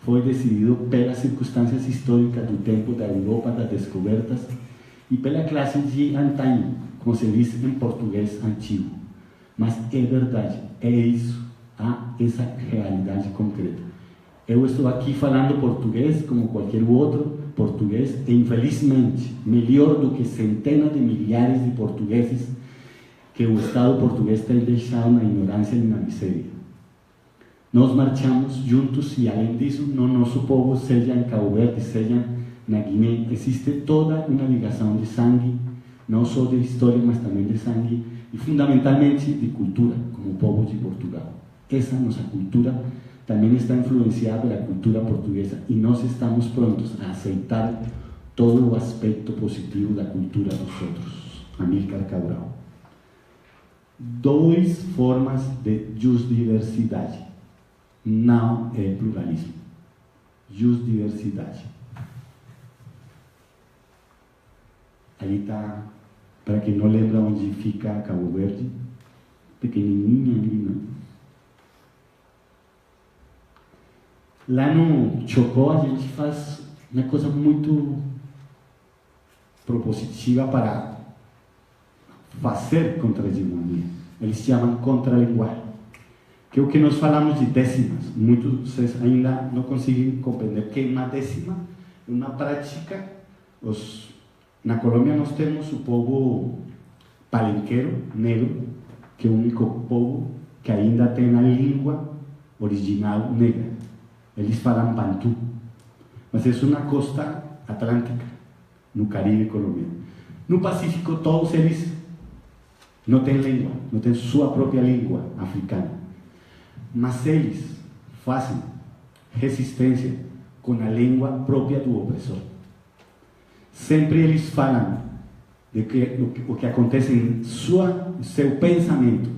Foi decidido pelas circunstâncias históricas do tempo da Europa das descobertas e pela classe de antaño, como se diz em português antigo. Mas é verdade, é isso, há essa realidade concreta. Eu estou aqui falando português como qualquer outro português, e infelizmente, melhor do que centenas de milhares de portugueses que o Estado português tem deixado na ignorância e na miséria. Nós marchamos juntos e, além disso, no nosso povo, seja em Cabo Verde, seja na Guiné, existe toda uma ligação de sangue, não só de história, mas também de sangue, e fundamentalmente de cultura, como o povo de Portugal. Essa nossa cultura também está influenciada pela cultura portuguesa e nós estamos prontos a aceitar todo o aspecto positivo da cultura dos outros. Amílcar Cabral. 2 formas de justdiversidade. Não é pluralismo. Justdiversidade. Ali está, para quem não lembra onde fica Cabo Verde, pequenininha ali, não? Lá no Chocó a gente faz uma coisa muito propositiva para fazer contra a hegemonia. Eles chamam contra-linguagem, que é o que nós falamos de décimas. Muitos de vocês ainda não conseguem compreender que uma décima é uma prática. Na Colômbia nós temos o povo palenquero, negro, que é o único povo que ainda tem a língua original negra. Eles falam bantu, mas é na costa atlântica, no Caribe colombiano. No Pacífico, todos eles não têm língua, não têm sua própria língua africana. Mas eles fazem resistência com a língua própria do opressor. Sempre eles falam de que o que acontece em seu pensamento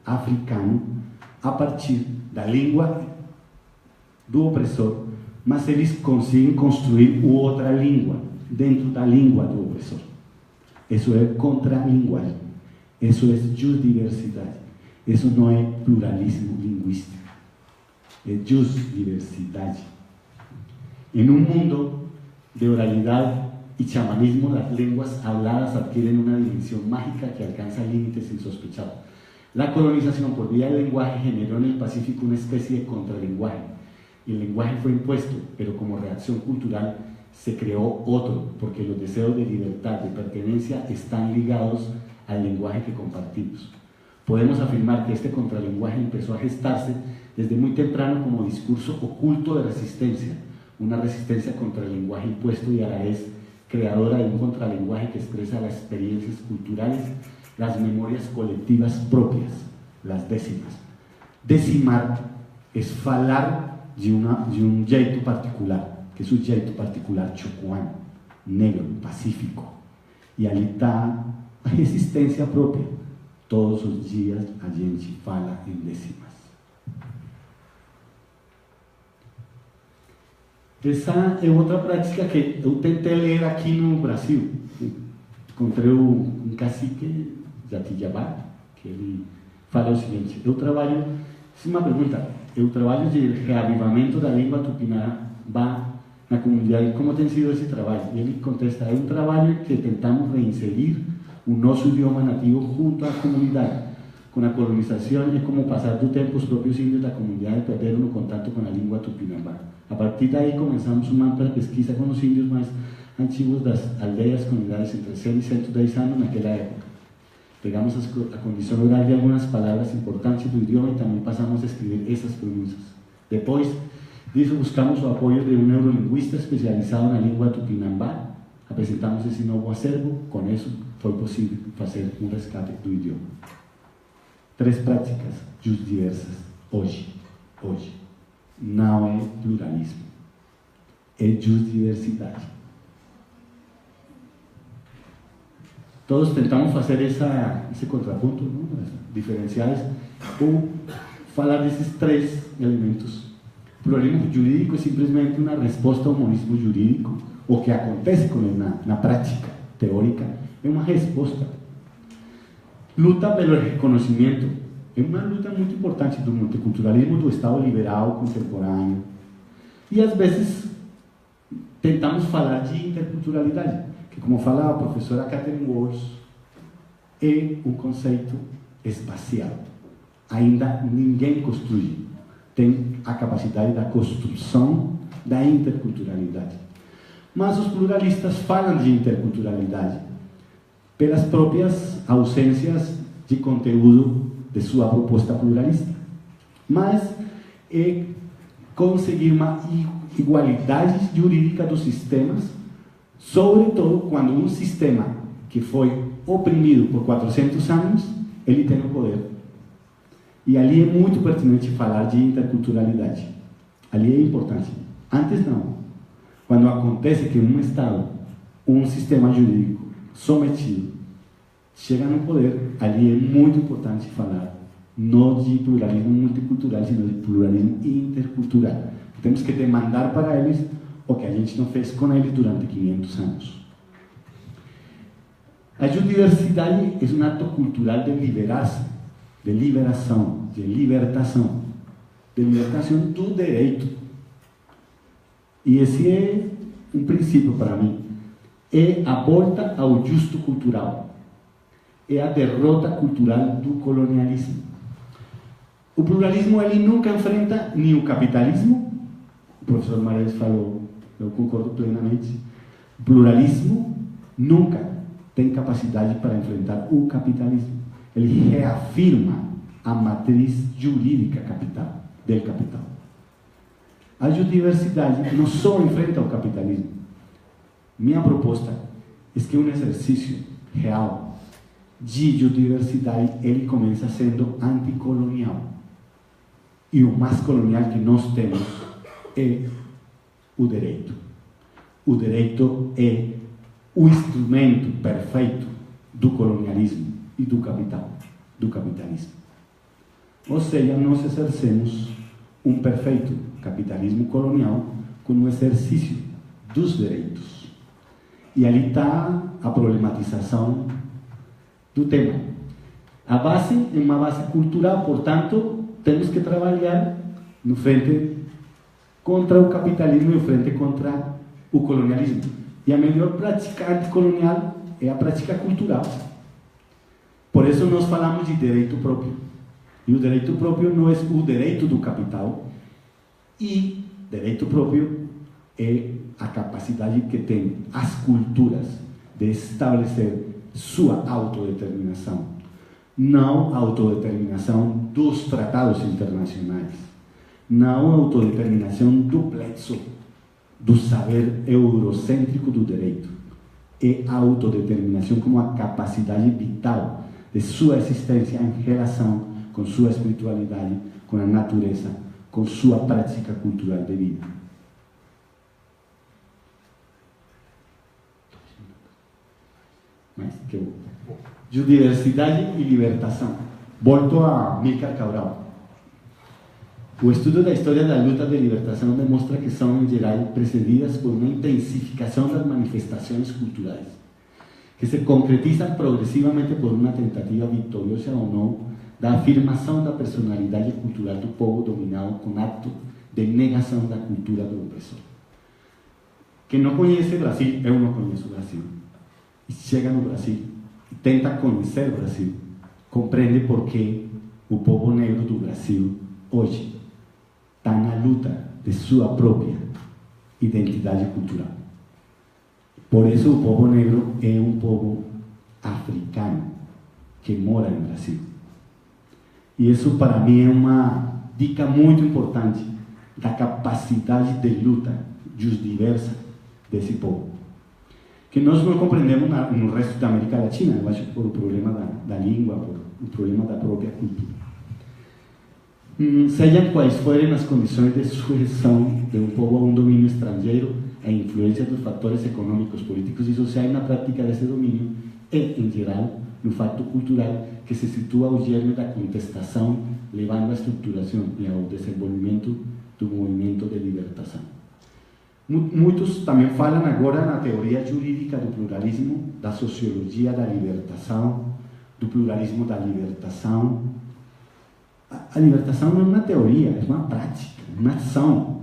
africano a partir da língua do opressor, mas eles conseguem construir outra língua dentro da língua do opressor. Isso é contra-linguagem, isso é justdiversidade, isso não é pluralismo linguístico, é justdiversidade. Em um mundo de oralidade e xamanismo, as línguas habladas adquieren una dimensión mágica que alcanza límites insospechados. La colonización por vía del lenguaje generó en el Pacífico una especie de contralenguaje. El lenguaje fue impuesto, pero como reacción cultural se creó otro, porque los deseos de libertad, de pertenencia, están ligados al lenguaje que compartimos. Podemos afirmar que este contralenguaje empezó a gestarse desde muy temprano como discurso oculto de resistencia, una resistencia contra el lenguaje impuesto y a la vez creadora de un contralenguaje que expresa las experiencias culturales, las memorias colectivas propias, las décimas. Decimar es falar de um jeito particular, que é o jeito particular chocuano, negro, pacífico. E ali está a resistência própria. Todos os dias a gente fala em décimas. Essa é outra prática que eu tentei ler aqui no Brasil. Encontrei um cacique, Jatijabá, que ele fala o seguinte: eu trabalho, isso é uma pergunta, eu trabalho de reavivamento da língua tupinambá na comunidade. Como tem sido esse trabalho? E ele contesta: é um trabalho que tentamos reinserir o nosso idioma nativo junto à comunidade. Com a colonização é como passar do tempo, os próprios índios da comunidade perderam o contato com a língua tupinambá. A partir daí começamos uma ampla pesquisa com os índios mais antigos das aldeias, comunidades entre 100 e 110 anos naquela época. Pegamos a condição oral de algumas palavras importantes do idioma e também passamos a escrever essas pronúncias. Depois disso, buscamos o apoio de um neurolinguista especializado na língua tupinambá. Apresentamos esse novo acervo, com isso foi possível fazer um resgate do idioma. 3 práticas justdiversas hoje. Não é pluralismo, é justdiversidade. Todos tentamos fazer esse contraponto, não? Diferenciais, ou falar desses 3 elementos. Pluralismo jurídico é simplesmente uma resposta ao monismo jurídico. O que acontece com ele na prática teórica é uma resposta. Luta pelo reconhecimento é uma luta muito importante do multiculturalismo, do Estado liberal contemporâneo. E às vezes tentamos falar de interculturalidade, que, como fala a professora Catherine Walsh, é um conceito espacial. Ainda ninguém construiu, tem a capacidade da construção da interculturalidade. Mas os pluralistas falam de interculturalidade pelas próprias ausências de conteúdo de sua proposta pluralista. Mas é conseguir uma igualdade jurídica dos sistemas, sobretudo quando um sistema que foi oprimido por 400 anos, ele tem o poder. E ali é muito pertinente falar de interculturalidade. Ali é importante. Antes não. Quando acontece que um Estado, um sistema jurídico sometido, chega no poder, ali é muito importante falar não de pluralismo multicultural, sino de pluralismo intercultural. Temos que demandar para eles o que a gente não fez com eles durante 500 anos. A diversidade é um ato cultural de liberar-se, de liberação, de libertação do direito. E esse é um princípio para mim. É a volta ao justo cultural. É a derrota cultural do colonialismo. O pluralismo ele nunca enfrenta nem o capitalismo. O professor Mares falou, eu concordo plenamente. O pluralismo nunca tem capacidade para enfrentar o capitalismo. Ele reafirma a matriz jurídica del capital. A diversidade não só enfrenta o capitalismo. Minha proposta é que um exercício real de diversidade ele começa sendo anticolonial. E o mais colonial que nós temos é o direito. O direito é o instrumento perfeito do colonialismo e do capitalismo. Ou seja, nós exercemos um perfeito capitalismo colonial com o exercício dos direitos. E ali está a problematização do tema. A base é uma base cultural, portanto, temos que trabalhar no frente contra o capitalismo e no frente contra o colonialismo. E a melhor prática anticolonial é a prática cultural. Por isso nós falamos de direito próprio. E o direito próprio não é o direito do capital. E direito próprio é a capacidade que tem as culturas de estabelecer sua autodeterminação. Não a autodeterminação dos tratados internacionais. Não a autodeterminação do plexo, do saber eurocêntrico do direito. É a autodeterminação como a capacidade vital de sua existência em relação com sua espiritualidade, com a natureza, com sua prática cultural de vida. Mas que bom. Diversidade e libertação. Volto a Amílcar Cabral. O estudo da história da luta de libertação demonstra que são, em geral, precedidas por uma intensificação das manifestações culturais, que se concretizam progressivamente por uma tentativa vitoriosa ou não da afirmação da personalidade cultural do povo dominado com ato de negação da cultura do opressor. Quem não conhece o Brasil, eu não conheço o Brasil, e chega no Brasil e tenta conhecer o Brasil, compreende por que o povo negro do Brasil hoje está na luta de sua própria identidade cultural. Por isso o povo negro é um povo africano que mora no Brasil. E isso para mim é uma dica muito importante da capacidade de luta diversa desse povo, que nós não compreendemos no resto da América Latina, eu acho, por o problema da língua, por o problema da própria cultura. Sejam quais forem as condições de sujeição de um povo a um domínio estrangeiro, a influência dos fatores econômicos, políticos e sociais na prática desse domínio é, em geral, no fato cultural que se situa ao germe da contestação, levando à estruturação e ao desenvolvimento do movimento de libertação. Muitos também falam agora na teoria jurídica do pluralismo, da sociologia da libertação, do pluralismo da libertação. A libertação não é uma teoria, é uma prática, uma ação.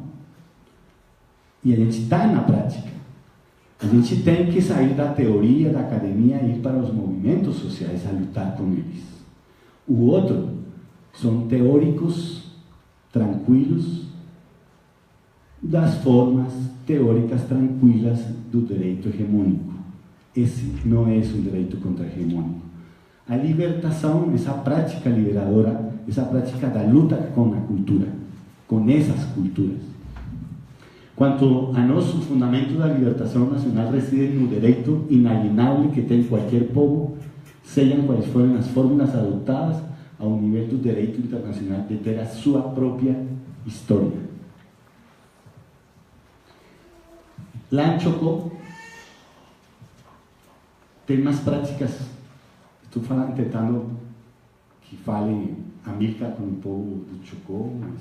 E a gente está na prática. A gente tem que sair da teoria, da academia e ir para os movimentos sociais a lutar com eles. O outro são teóricos tranquilos das formas teóricas tranquilas do direito hegemônico. Esse não é um direito contra-hegemônico. A libertação, essa prática liberadora, essa prática da luta com a cultura, con esas culturas. Quanto a nós, o fundamento da libertação nacional reside no direito inalienável que tem qualquer povo, sejam quais forem as fórmulas adotadas ao nível do direito internacional, de ter a sua própria história. Lá em Chocó, tem umas práticas, estou falando, tentando que fale Amílcar com o povo do Chocó, mas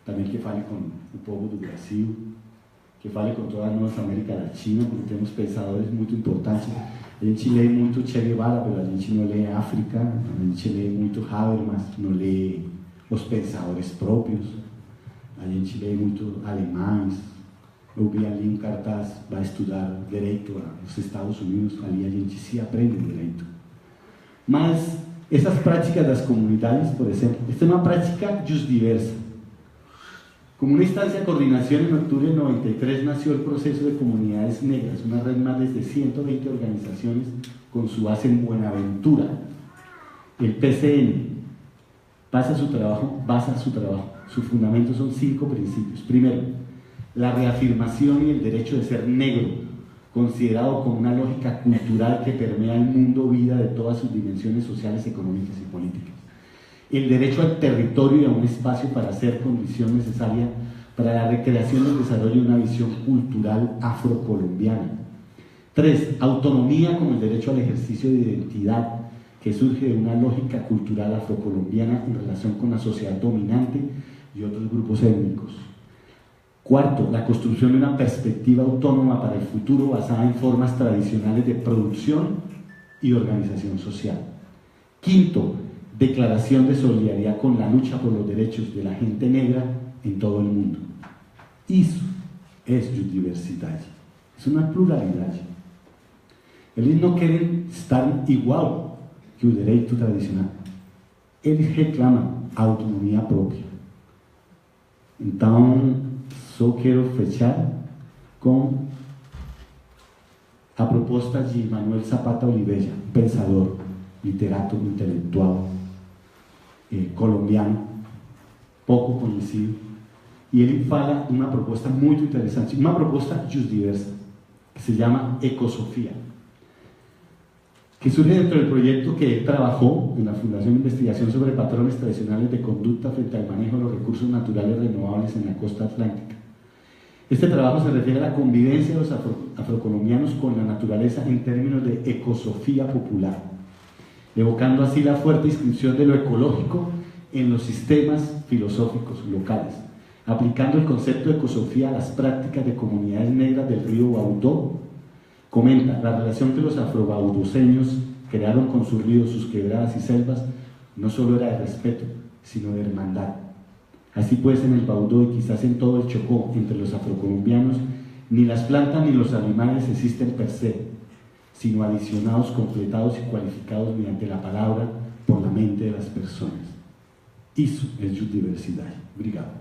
também que fale com o povo do Brasil, que fale com toda a nossa América Latina, porque temos pensadores muito importantes. A gente lê muito Che Guevara, mas a gente não lê África, a gente lê muito Habermas, não lê os pensadores próprios, a gente lê muito alemães. Eu vi ali um cartaz, vai estudar direito nos Estados Unidos, ali a gente se aprende direito. Mas essas práticas das comunidades, por exemplo, esta é uma prática diversa. Como una instancia de coordinación, en octubre de 93 nació el proceso de comunidades negras, una red más de 120 organizaciones con su base en Buenaventura. El PCN basa su trabajo, sus fundamentos son 5 principios. Primero, la reafirmación y el derecho de ser negro, considerado como una lógica cultural que permea el mundo vida de todas sus dimensiones sociales, económicas y políticas. El derecho al territorio y a un espacio para ser condición necesaria para la recreación y el desarrollo de una visión cultural afrocolombiana. 3. Autonomía como el derecho al ejercicio de identidad que surge de una lógica cultural afrocolombiana en relación con la sociedad dominante y otros grupos étnicos. 4. La construcción de una perspectiva autónoma para el futuro basada en formas tradicionales de producción y organización social. 5. Declaración de solidaridad con la lucha por los derechos de la gente negra en todo el mundo. Isso é diversidade, é uma pluralidade. Eles não querem estar igual que o direito tradicional, eles reclamam a autonomia própria. Então, só quero fechar com a proposta de Manuel Zapata Oliveira, pensador, literato, intelectual, colombiano, pouco conhecido, e ele fala de uma proposta muito interessante, uma proposta diversa, que se chama Ecosofía, que surge dentro del proyecto que él trabajó en la Fundación de Investigación sobre Patrones Tradicionales de Conducta frente al manejo de los recursos naturales renovables en la costa atlántica. Este trabajo se refiere a la convivencia de los afrocolombianos con la naturaleza en términos de ecosofía popular, evocando así la fuerte inscripción de lo ecológico en los sistemas filosóficos locales, aplicando el concepto de ecosofía a las prácticas de comunidades negras del río Baudó. Comenta, la relación que los afrobaudoseños crearon con sus ríos, sus quebradas y selvas no solo era de respeto, sino de hermandad. Así pues, en el Baudó y quizás en todo el Chocó, entre los afrocolombianos, ni las plantas ni los animales existen per se, sino adicionados, completados y cualificados mediante la palabra por la mente de las personas. Isso é diversidade. Obrigado.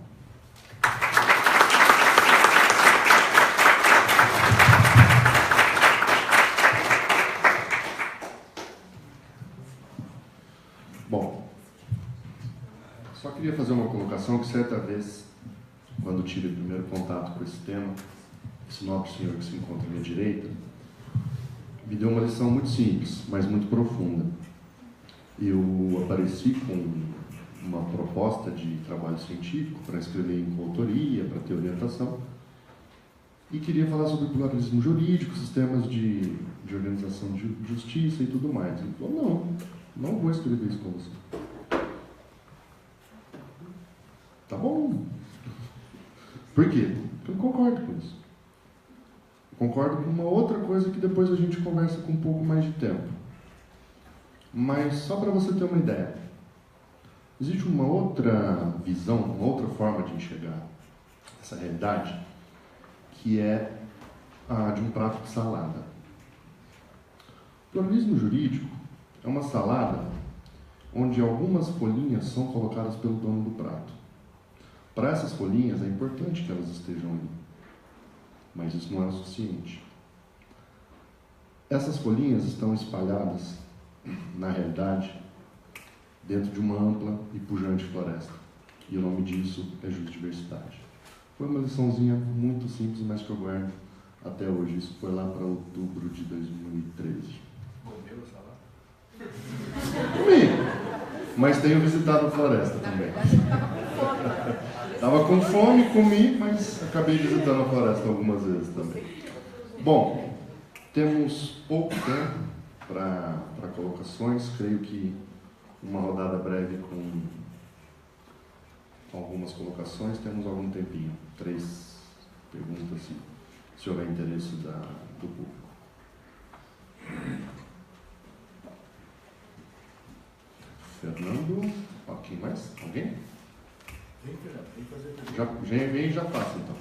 Bom, só queria fazer uma colocação que certa vez, quando tive o primeiro contato com esse tema, esse nobre senhor que se encontra à minha direita, me deu uma lição muito simples, mas muito profunda. Eu apareci com uma proposta de trabalho científico para escrever em coautoria, para ter orientação, e queria falar sobre pluralismo jurídico, sistemas de organização de justiça e tudo mais. Ele falou, não vou escrever isso com você. Tá bom. Por quê? Porque eu não concordo com isso. Eu concordo com uma outra coisa que depois a gente conversa com um pouco mais de tempo. Mas só para você ter uma ideia, existe uma outra visão, uma outra forma de enxergar essa realidade, que é a de um prato de salada. O pluralismo jurídico é uma salada onde algumas folhinhas são colocadas pelo dono do prato. Para essas folhinhas é importante que elas estejam ali, mas isso não é o suficiente. Essas folhinhas estão espalhadas, na realidade, dentro de uma ampla e pujante floresta. E o nome disso é Justdiversidade. Foi uma liçãozinha muito simples, mas que eu guardo até hoje. Isso foi lá para outubro de 2013. Comeu essa lá? Comi, mas tenho visitado a floresta também. Estava com fome, comi, mas acabei visitando a floresta algumas vezes também. Bom, temos pouco tempo para colocações. Creio que uma rodada breve com algumas colocações. Temos algum tempinho. 3 perguntas, se houver interesse do público. Fernando, quem mais? Alguém? Vem, Fernando, vem fazer pergunta. Já vem e já passa, então.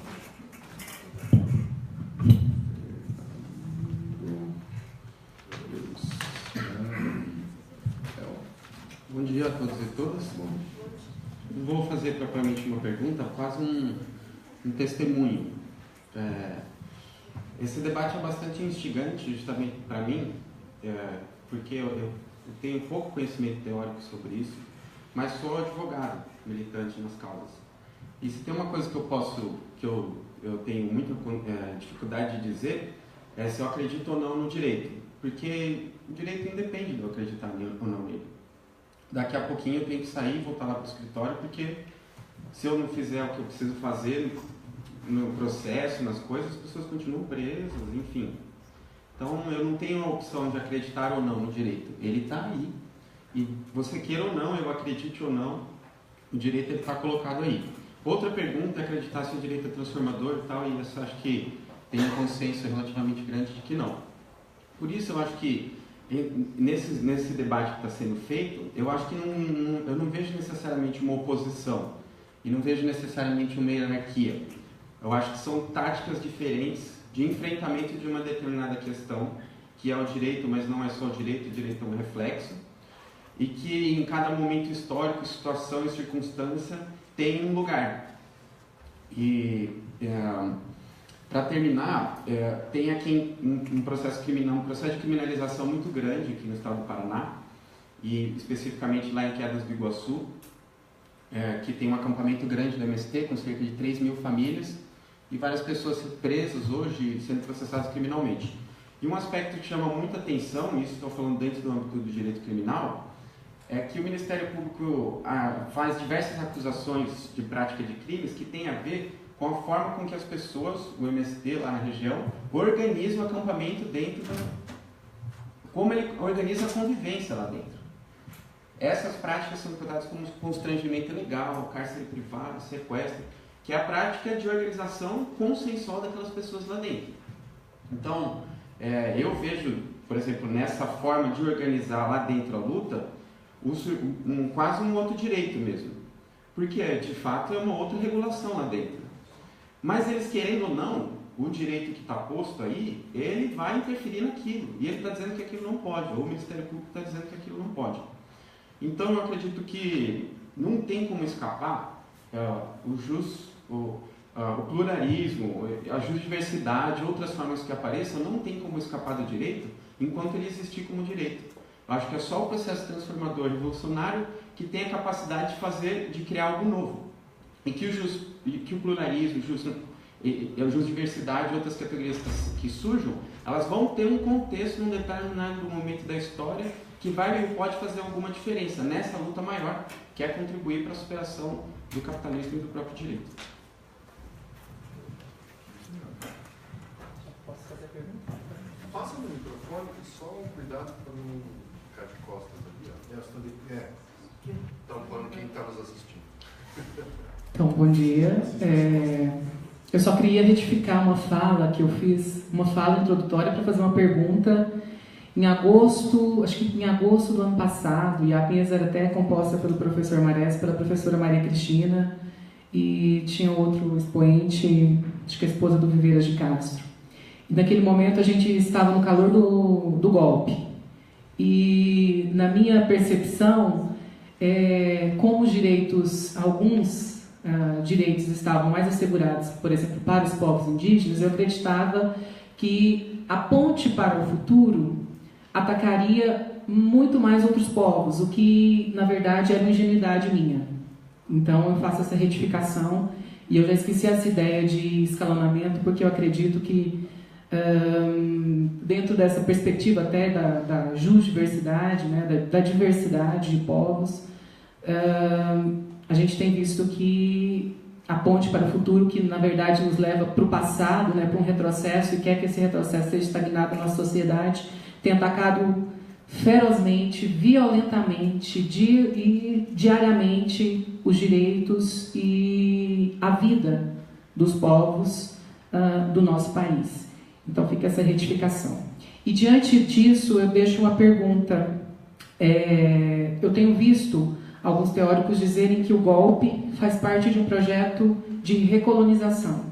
Bom dia a todos e todas. Não vou fazer propriamente uma pergunta, quase um testemunho. Esse debate é bastante instigante, justamente para mim, porque eu tenho pouco conhecimento teórico sobre isso, mas sou advogado, militante nas causas. E se tem uma coisa que eu tenho muita dificuldade de dizer, é se eu acredito ou não no direito, porque o direito independe de eu acreditar ou não nele. Daqui a pouquinho eu tenho que sair e voltar lá para o escritório, porque se eu não fizer o que eu preciso fazer no processo, nas coisas, as pessoas continuam presas, enfim. Então eu não tenho a opção de acreditar ou não no direito. Ele está aí. E você queira ou não, eu acredite ou não, o direito está colocado aí. Outra pergunta é acreditar se o direito é transformador e tal, e eu acho que tem um consenso relativamente grande de que não. Por isso eu acho que nesse debate que está sendo feito, eu acho que eu não vejo necessariamente uma oposição e não vejo necessariamente uma hierarquia. Eu acho que são táticas diferentes de enfrentamento de uma determinada questão, que é o direito, mas não é só o direito é um reflexo, e que em cada momento histórico, situação e circunstância tem um lugar. E para terminar, tem aqui um processo de criminalização muito grande aqui no estado do Paraná, e especificamente lá em Quedas do Iguaçu, que tem um acampamento grande do MST, com cerca de 3.000 famílias, e várias pessoas presas hoje sendo processadas criminalmente. E um aspecto que chama muita atenção, e isso estou falando dentro do âmbito do direito criminal, é que o Ministério Público faz diversas acusações de prática de crimes que tem a ver com a forma com que as pessoas, o MST lá na região, organiza o acampamento dentro como ele organiza a convivência lá dentro. Essas práticas são tratadas como constrangimento ilegal, cárcere privado, sequestro, que é a prática de organização consensual daquelas pessoas lá dentro. Então, eu vejo, por exemplo, nessa forma de organizar lá dentro a luta, quase um outro direito mesmo. Porque, de fato, é uma outra regulação lá dentro. Mas eles, querendo ou não, o direito que está posto aí, ele vai interferir naquilo. E ele está dizendo que aquilo não pode, ou o Ministério Público está dizendo que aquilo não pode. Então, eu acredito que não tem como escapar o pluralismo, a justdiversidade, outras formas que apareçam, não tem como escapar do direito enquanto ele existir como direito. Eu acho que é só o processo transformador revolucionário que tem a capacidade de criar algo novo. E que o pluralismo, a justdiversidade e outras categorias que surjam, elas vão ter um contexto num determinado momento da história que vai e pode fazer alguma diferença nessa luta maior, que é contribuir para a superação do capitalismo e do próprio direito. Posso fazer a pergunta? Passa no microfone e só cuidado para não ficar de costas ali. Tampando quem está nos assistindo. Então, bom dia. Eu só queria retificar uma fala que eu fiz, uma fala introdutória para fazer uma pergunta em agosto, acho que em agosto do ano passado, e a mesa era até composta pelo professor Marés, pela professora Maria Cristina, e tinha outro expoente, acho que a esposa do Viveiras de Castro. E naquele momento a gente estava no calor do golpe. E na minha percepção, como os direitos, alguns direitos estavam mais assegurados, por exemplo, para os povos indígenas, eu acreditava que a ponte para o futuro atacaria muito mais outros povos, o que, na verdade, era uma ingenuidade minha. Então eu faço essa retificação e eu já esqueci essa ideia de escalonamento, porque eu acredito que dentro dessa perspectiva até da jusdiversidade, né, da diversidade de povos, a gente tem visto que a ponte para o futuro, que na verdade nos leva para o passado, né, para um retrocesso, e quer que esse retrocesso seja estagnado na nossa sociedade, tem atacado ferozmente, violentamente e diariamente os direitos e a vida dos povos do nosso país. Então fica essa retificação. E diante disso eu deixo uma pergunta. Eu tenho visto alguns teóricos dizerem que o golpe faz parte de um projeto de recolonização.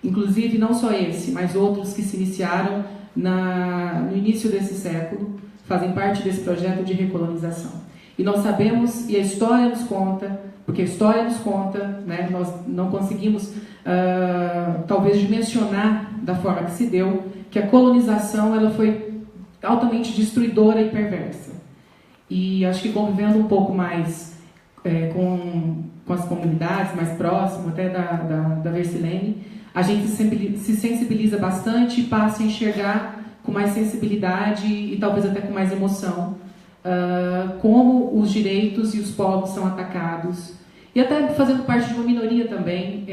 Inclusive, não só esse, mas outros que se iniciaram no início desse século, fazem parte desse projeto de recolonização. E nós sabemos, e a história nos conta, porque a história nos conta, né, nós não conseguimos, talvez, dimensionar da forma que se deu, que a colonização ela foi altamente destruidora e perversa. E acho que convivendo um pouco mais com as comunidades mais próximas, até da Versilene, a gente se sensibiliza bastante e passa a enxergar com mais sensibilidade e talvez até com mais emoção como os direitos e os povos são atacados. E até fazendo parte de uma minoria também,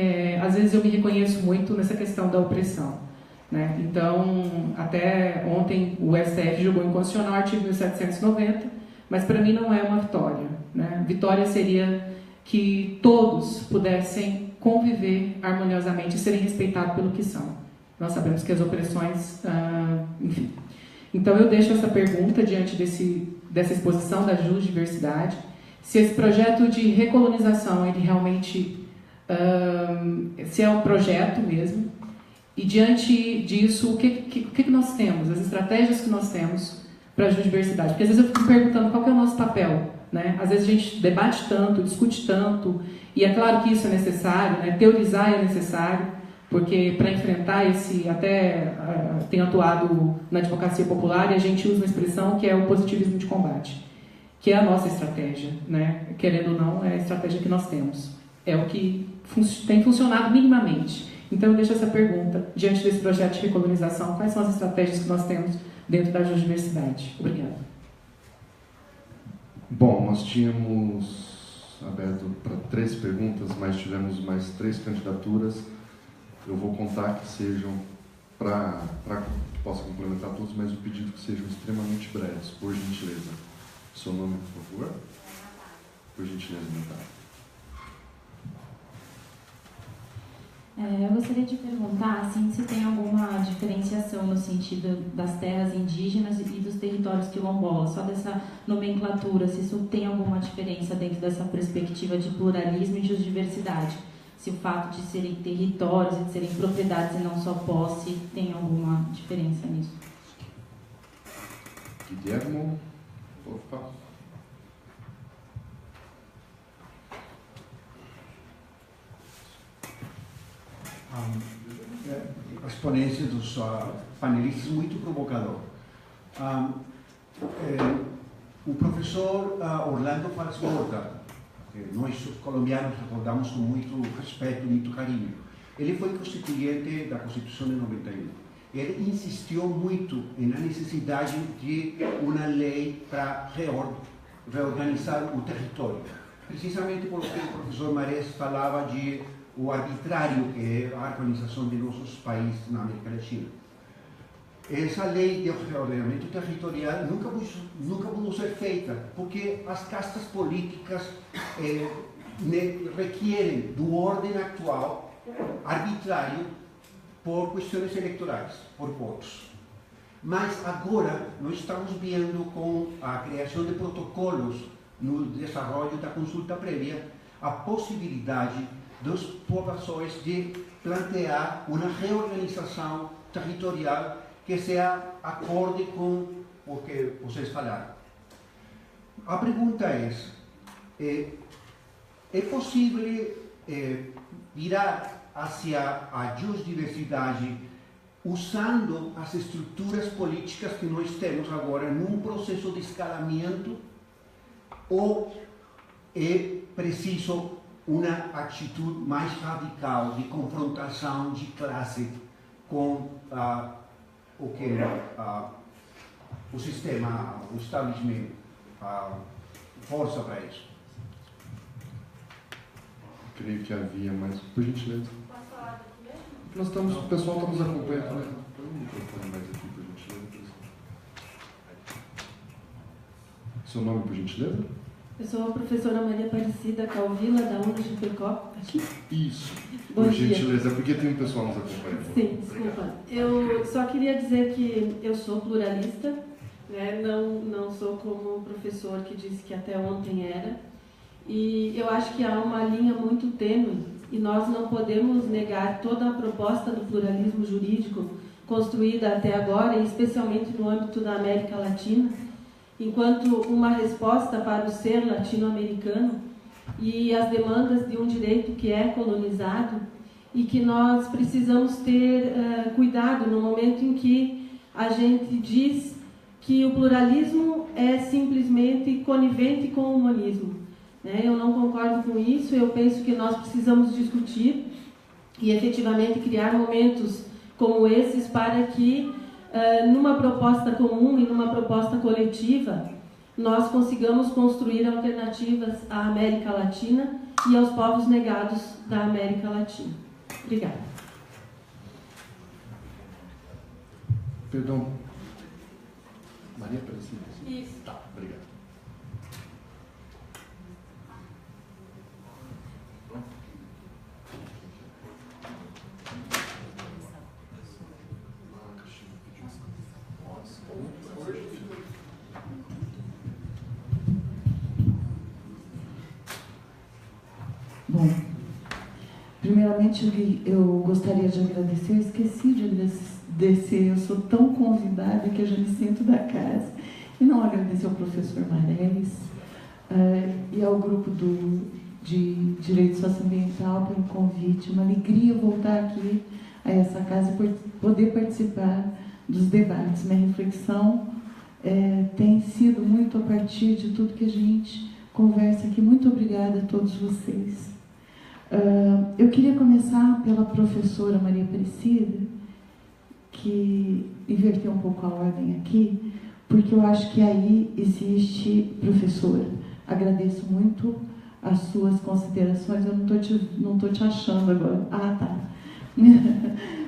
às vezes eu me reconheço muito nessa questão da opressão, né? Então, até ontem o STF julgou inconstitucional o artigo 1790, mas para mim não é uma vitória, né? Vitória seria que todos pudessem conviver harmoniosamente e serem respeitados pelo que são. Nós sabemos que as opressões, enfim. Então eu deixo essa pergunta diante dessa exposição da jusdiversidade, se esse projeto de recolonização, ele realmente, se é um projeto mesmo, e diante disso, o que nós temos, as estratégias que nós temos para a jusdiversidade. Porque às vezes eu fico perguntando qual que é o nosso papel, né? Às vezes a gente debate tanto, discute tanto, e é claro que isso é necessário, né? Teorizar é necessário, porque para enfrentar tenho atuado na advocacia popular e a gente usa uma expressão que é o positivismo de combate, que é a nossa estratégia, né? Querendo ou não, é a estratégia que nós temos. É o que tem funcionado minimamente. Então eu deixo essa pergunta, diante desse projeto de recolonização, quais são as estratégias que nós temos dentro da jusdiversidade? Obrigada. Bom, nós tínhamos aberto para 3 perguntas, mas tivemos mais 3 candidaturas. Eu vou contar que sejam para que possa complementar todos, mas eu pedido que sejam extremamente breves, por gentileza. Seu nome, por favor? Por gentileza, Natália. Eu gostaria de perguntar assim, se tem alguma diferenciação no sentido das terras indígenas e dos territórios quilombolas, só dessa nomenclatura, se isso tem alguma diferença dentro dessa perspectiva de pluralismo e de diversidade. Se o fato de serem territórios e de serem propriedades e não só posse tem alguma diferença nisso. Guilherme, opa. A exponência dos panelistas muito provocador. O professor Orlando Fals Borda, que nós colombianos recordamos com muito respeito, muito carinho, ele foi constituinte da Constituição de 91. Ele insistiu muito na necessidade de uma lei para reorganizar o território, precisamente porque o professor Marés falava de o arbitrário que é a organização de nossos países na América Latina. Essa lei de reordenamento territorial nunca pudo ser feita, porque as castas políticas requerem do ordem atual arbitrário por questões eleitorais, por votos. Mas agora nós estamos vendo com a criação de protocolos no desenvolvimento da consulta prévia a possibilidade das populações de plantear uma reorganização territorial que seja acorde com o que vocês falaram. A pergunta é possível virar hacia a jusdiversidade usando as estruturas políticas que nós temos agora num processo de escalamento, ou é preciso uma atitude mais radical de confrontação de classe com o sistema, o establishment, força para isso. Creio que havia, mas por gentileza. Posso falar daqui mesmo? Nós estamos, o pessoal está nos acompanhando. Põe um microfone mais aqui, por gentileza. Seu nome, por gentileza? Eu sou a professora Maria Aparecida Calvila, da UniFPCO. Aqui? Isso. Bom por dia. gentileza, porque tem um pessoal nos acompanhando. Sim, desculpa. Eu só queria dizer que eu sou pluralista, né? Não sou como o professor que disse que até ontem era. E eu acho que há uma linha muito tênue e nós não podemos negar toda a proposta do pluralismo jurídico construída até agora, e especialmente no âmbito da América Latina, enquanto uma resposta para o ser latino-americano e as demandas de um direito que é colonizado, e que nós precisamos ter cuidado no momento em que a gente diz que o pluralismo é simplesmente conivente com o humanismo. Eu não concordo com isso. Eu penso que nós precisamos discutir e efetivamente criar momentos como esses para que, numa proposta comum e numa proposta coletiva, nós consigamos construir alternativas à América Latina e aos povos negados da América Latina. Obrigada. Perdão. Maria Aparecida? Isso. Tá, obrigado. Bom, primeiramente eu gostaria de agradecer, eu esqueci de agradecer, eu sou tão convidada que eu já me sinto da casa, e não agradecer ao professor Mareles e ao grupo de Direito Socioambiental pelo convite. Uma alegria voltar aqui a essa casa e poder participar dos debates. Minha reflexão tem sido muito a partir de tudo que a gente conversa aqui. Muito obrigada a todos vocês. Eu queria começar pela professora Maria Aparecida, que inverteu um pouco a ordem aqui, porque eu acho que aí existe, professora, agradeço muito as suas considerações, eu não estou te achando agora. Ah, tá.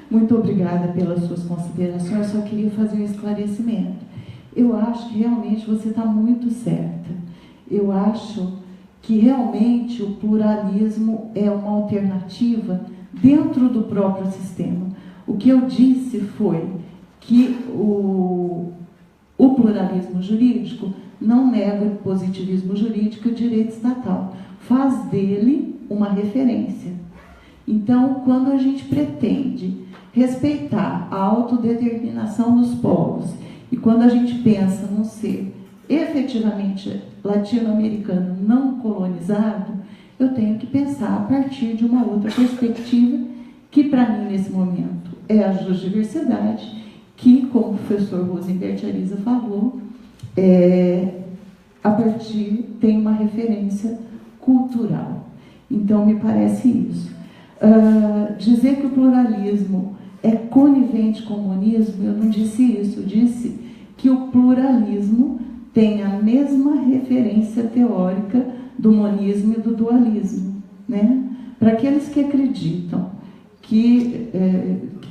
Muito obrigada pelas suas considerações, eu só queria fazer um esclarecimento. Eu acho que realmente você está muito certa. Eu acho que realmente o pluralismo é uma alternativa dentro do próprio sistema. O que eu disse foi que o pluralismo jurídico não nega o positivismo jurídico e o direito estatal, faz dele uma referência. Então, quando a gente pretende respeitar a autodeterminação dos povos, e quando a gente pensa num ser efetivamente latino-americano não colonizado, eu tenho que pensar a partir de uma outra perspectiva, que para mim nesse momento é a jusdiversidade, que, como o professor Rosenberg Ariza falou, a partir tem uma referência cultural. Então me parece isso. Dizer que o pluralismo é conivente com o humanismo, eu não disse isso, eu disse que o pluralismo tem a mesma referência teórica do monismo e do dualismo, né? Para aqueles que acreditam, que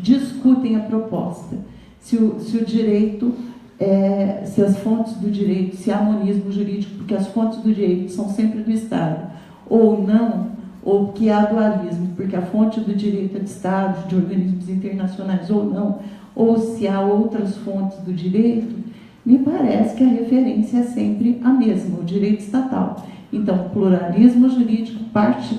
discutem a proposta, se o direito, se as fontes do direito, se há monismo jurídico, porque as fontes do direito são sempre do Estado, ou não, ou que há dualismo, porque a fonte do direito é de Estados, de organismos internacionais, ou não, ou se há outras fontes do direito, me parece que a referência é sempre a mesma, o direito estatal. Então, o pluralismo jurídico parte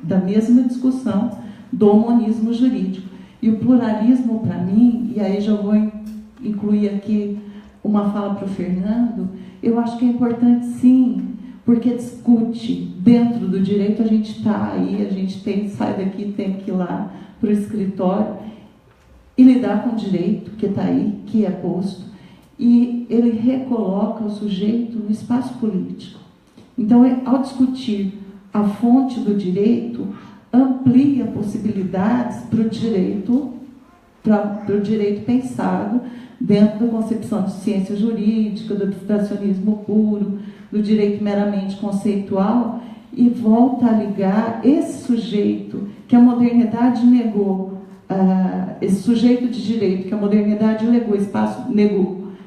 da mesma discussão do monismo jurídico. E o pluralismo, para mim, e aí já vou incluir aqui uma fala para o Fernando, eu acho que é importante sim, porque discute dentro do direito, a gente está aí, a gente sai daqui, tem que ir lá para o escritório e lidar com o direito que está aí, que é posto, e ele recoloca o sujeito no espaço político. Então, ao discutir a fonte do direito amplia possibilidades para o direito pensado dentro da concepção de ciência jurídica, do abstracionismo puro, do direito meramente conceitual, e volta a ligar esse sujeito que a modernidade negou, esse sujeito de direito que a modernidade negou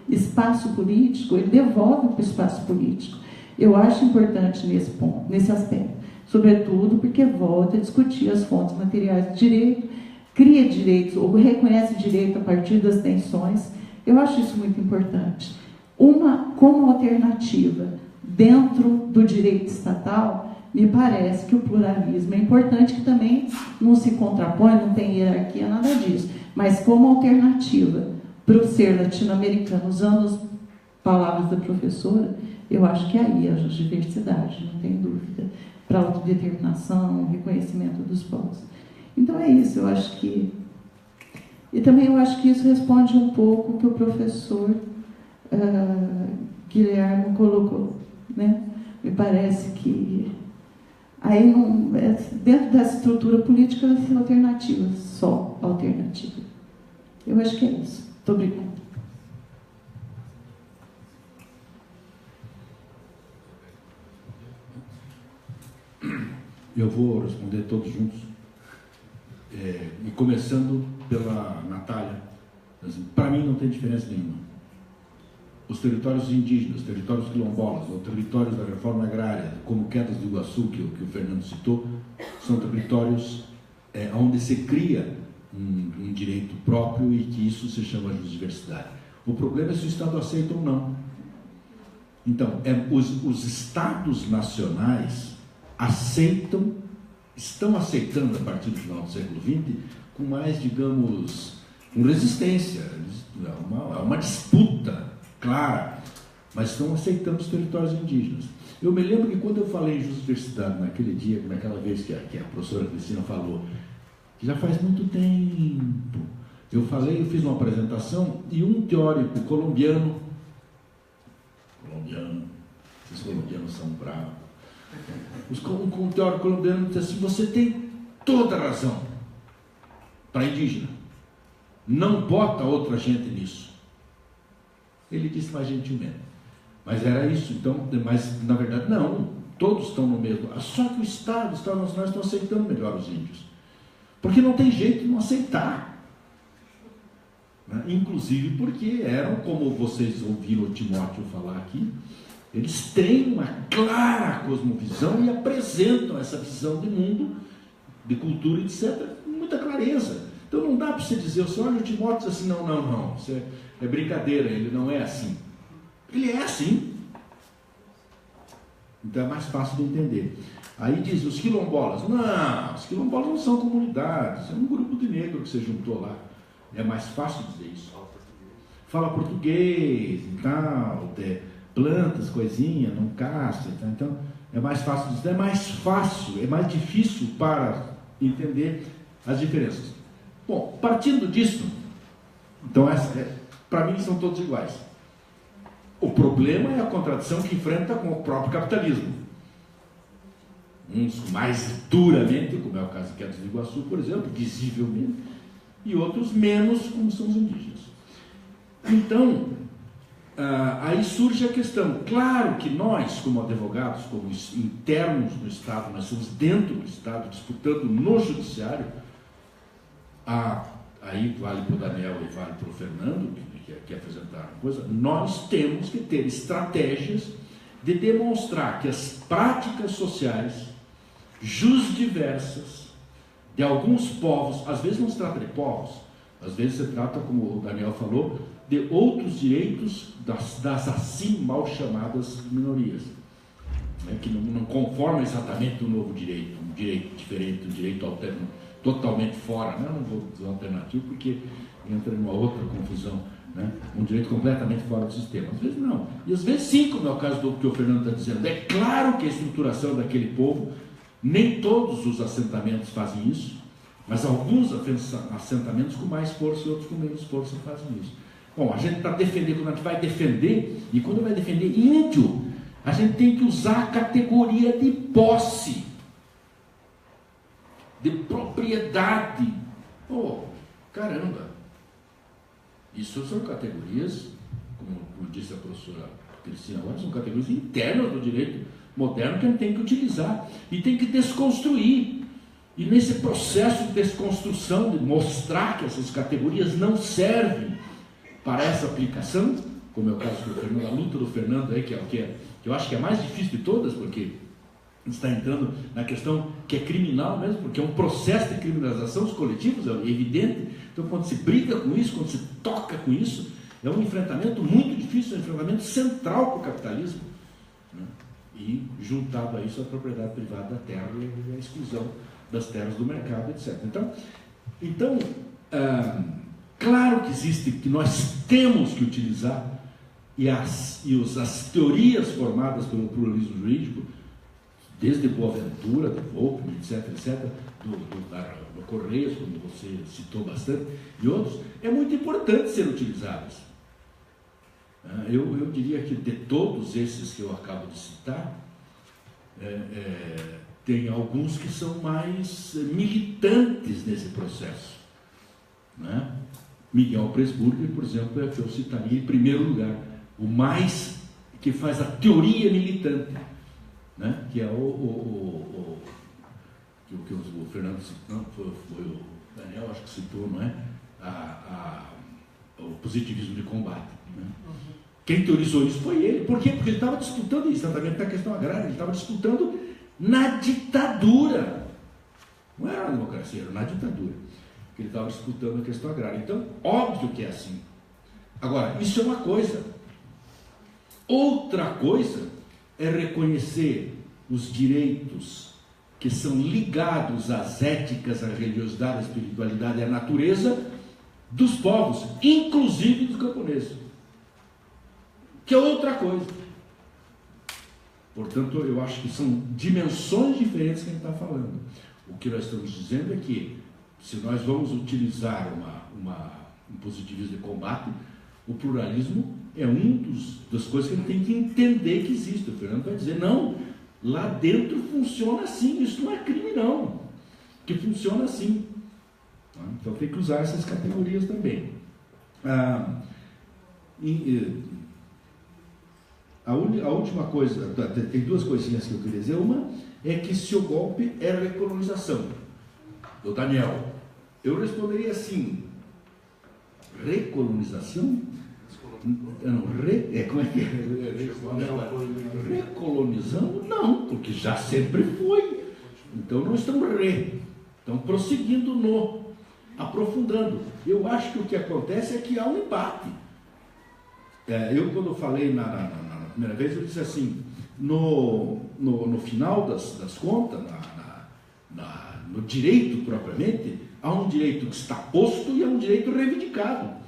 espaço político, ele devolve para o espaço político. Eu acho importante nesse ponto, nesse aspecto, sobretudo porque volta a discutir as fontes materiais do direito, cria direitos ou reconhece direito a partir das tensões. Eu acho isso muito importante. Como alternativa dentro do direito estatal, me parece que o pluralismo é importante, que também não se contrapõe, não tem hierarquia, nada disso, mas como alternativa para o ser latino-americano, usando as palavras da professora, eu acho que aí a diversidade, não tem dúvida, para a autodeterminação, reconhecimento dos povos. Então é isso, eu acho que... E também eu acho que isso responde um pouco o que o professor Guilherme colocou, né? Me parece que aí não, dentro dessa estrutura política vai ser alternativa, só alternativa. Eu acho que é isso. Muito obrigada. Eu vou responder todos juntos, e começando pela Natália. Para mim não tem diferença nenhuma. Os territórios indígenas, territórios quilombolas, ou territórios da reforma agrária, como Quedas do Iguaçu, que o Fernando citou, são territórios onde se cria um direito próprio e que isso se chama de diversidade. O problema é se o Estado aceita ou não. Então, os Estados nacionais estão aceitando a partir do final do século XX com mais, digamos, com resistência. É uma disputa clara, mas estão aceitando os territórios indígenas. Eu me lembro que quando eu falei em diversidade naquele dia, naquela vez que a professora Cristina falou, que já faz muito tempo, eu fiz uma apresentação e um teórico colombiano, esses colombianos são bravos, um teórico colombiano disse assim: você tem toda a razão para indígena, não bota outra gente nisso. Ele disse mais gentilmente, mas era isso, então, mas na verdade não, todos estão no mesmo, só que o Estado, os Estados nacionais estão aceitando melhor os índios, porque não tem jeito de não aceitar, né? Inclusive porque eram, como vocês ouviram o Timóteo falar aqui, eles têm uma clara cosmovisão e apresentam essa visão de mundo, de cultura, etc., com muita clareza. Então não dá para você dizer, olha, o Timóteo diz assim, não, isso é brincadeira, ele não é assim. Ele é assim. Então é mais fácil de entender. Aí diz, os quilombolas não são comunidades, é um grupo de negro que você juntou lá. É mais fácil dizer isso. Fala português e tal, plantas, coisinha, não caça, então é mais fácil dizer, é mais difícil para entender as diferenças. Bom, partindo disso, então para mim são todos iguais. O problema é a contradição que enfrenta com o próprio capitalismo. Uns mais duramente, como é o caso de Quedas do Iguaçu, por exemplo, visivelmente, e outros menos, como são os indígenas. Então, aí surge a questão. Claro que nós, como advogados, como internos do Estado, nós somos dentro do Estado, disputando no judiciário. Aí vale para o Daniel e vale para o Fernando, que quer apresentar uma coisa. Nós temos que ter estratégias de demonstrar que as práticas sociais jusdiversas de alguns povos, às vezes não se trata de povos, às vezes se trata, como o Daniel falou, de outros direitos das assim mal chamadas minorias, né, que não conformam exatamente o novo direito, um direito diferente, um direito alterno, totalmente fora, né? Não vou dizer alternativo porque entra numa outra confusão, né? Um direito completamente fora do sistema. Às vezes não, e às vezes sim, como é o caso do que o Fernando está dizendo. É claro que a estruturação daquele povo, nem todos os assentamentos fazem isso, mas alguns assentamentos com mais força e outros com menos força fazem isso. Bom, a gente para defender, quando a gente vai defender, e quando vai defender índio, a gente tem que usar a categoria de posse. de propriedade. Oh, caramba! Isso são categorias, como disse a professora Cristina agora, são categorias internas do direito moderno que a gente tem que utilizar e tem que desconstruir. E nesse processo de desconstrução, de mostrar que essas categorias não servem para essa aplicação, como é o caso do Fernando, a luta do Fernando aí, que eu acho que é a mais difícil de todas, porque está entrando na questão que é criminal mesmo, porque é um processo de criminalização dos coletivos, é evidente. Então, quando se briga com isso, quando se toca com isso, é um enfrentamento muito difícil, é um enfrentamento central para o capitalismo, né? E juntado a isso a propriedade privada da terra e a exclusão das terras do mercado, etc. Então, claro que existe, que nós temos que utilizar as teorias formadas pelo pluralismo jurídico, desde Boaventura, de Volkmann, etc., do Correios, como você citou bastante, e outros, é muito importante ser utilizadas. Eu diria que de todos esses que eu acabo de citar, tem alguns que são mais militantes nesse processo, né? Miguel Presburger, por exemplo, é que eu citaria em primeiro lugar, o mais que faz a teoria militante, né? Que é o Fernando citou, foi o Daniel, acho que citou, não é? O positivismo de combate, né? Quem teorizou isso foi ele. Por quê? Porque ele estava disputando exatamente na questão agrária, ele estava disputando na ditadura. Não era na democracia, era na ditadura. Ele estava disputando a questão agrária. Então, óbvio que é assim. Agora, isso é uma coisa. Outra coisa é reconhecer os direitos que são ligados às éticas, à religiosidade, à espiritualidade e à natureza dos povos, inclusive dos camponeses. Que é outra coisa. Portanto, eu acho que são dimensões diferentes que a gente está falando. O que nós estamos dizendo é que, se nós vamos utilizar um positivismo de combate, o pluralismo é das coisas que a gente tem que entender que existe. O Fernando vai dizer, não, lá dentro funciona assim, isso não é crime não, que funciona assim. Então tem que usar essas categorias também. A última coisa, tem duas coisinhas que eu queria dizer. Uma é que se o golpe é recolonização. Do Daniel, eu responderia assim: recolonização? Não, como é que é? Recolonizando? Não, porque já sempre foi. Então não estão estão prosseguindo aprofundando. Eu acho que o que acontece é que há um embate. Eu, quando falei na primeira vez, eu disse assim, no final das contas, no direito propriamente, há um direito que está posto e há um direito reivindicado.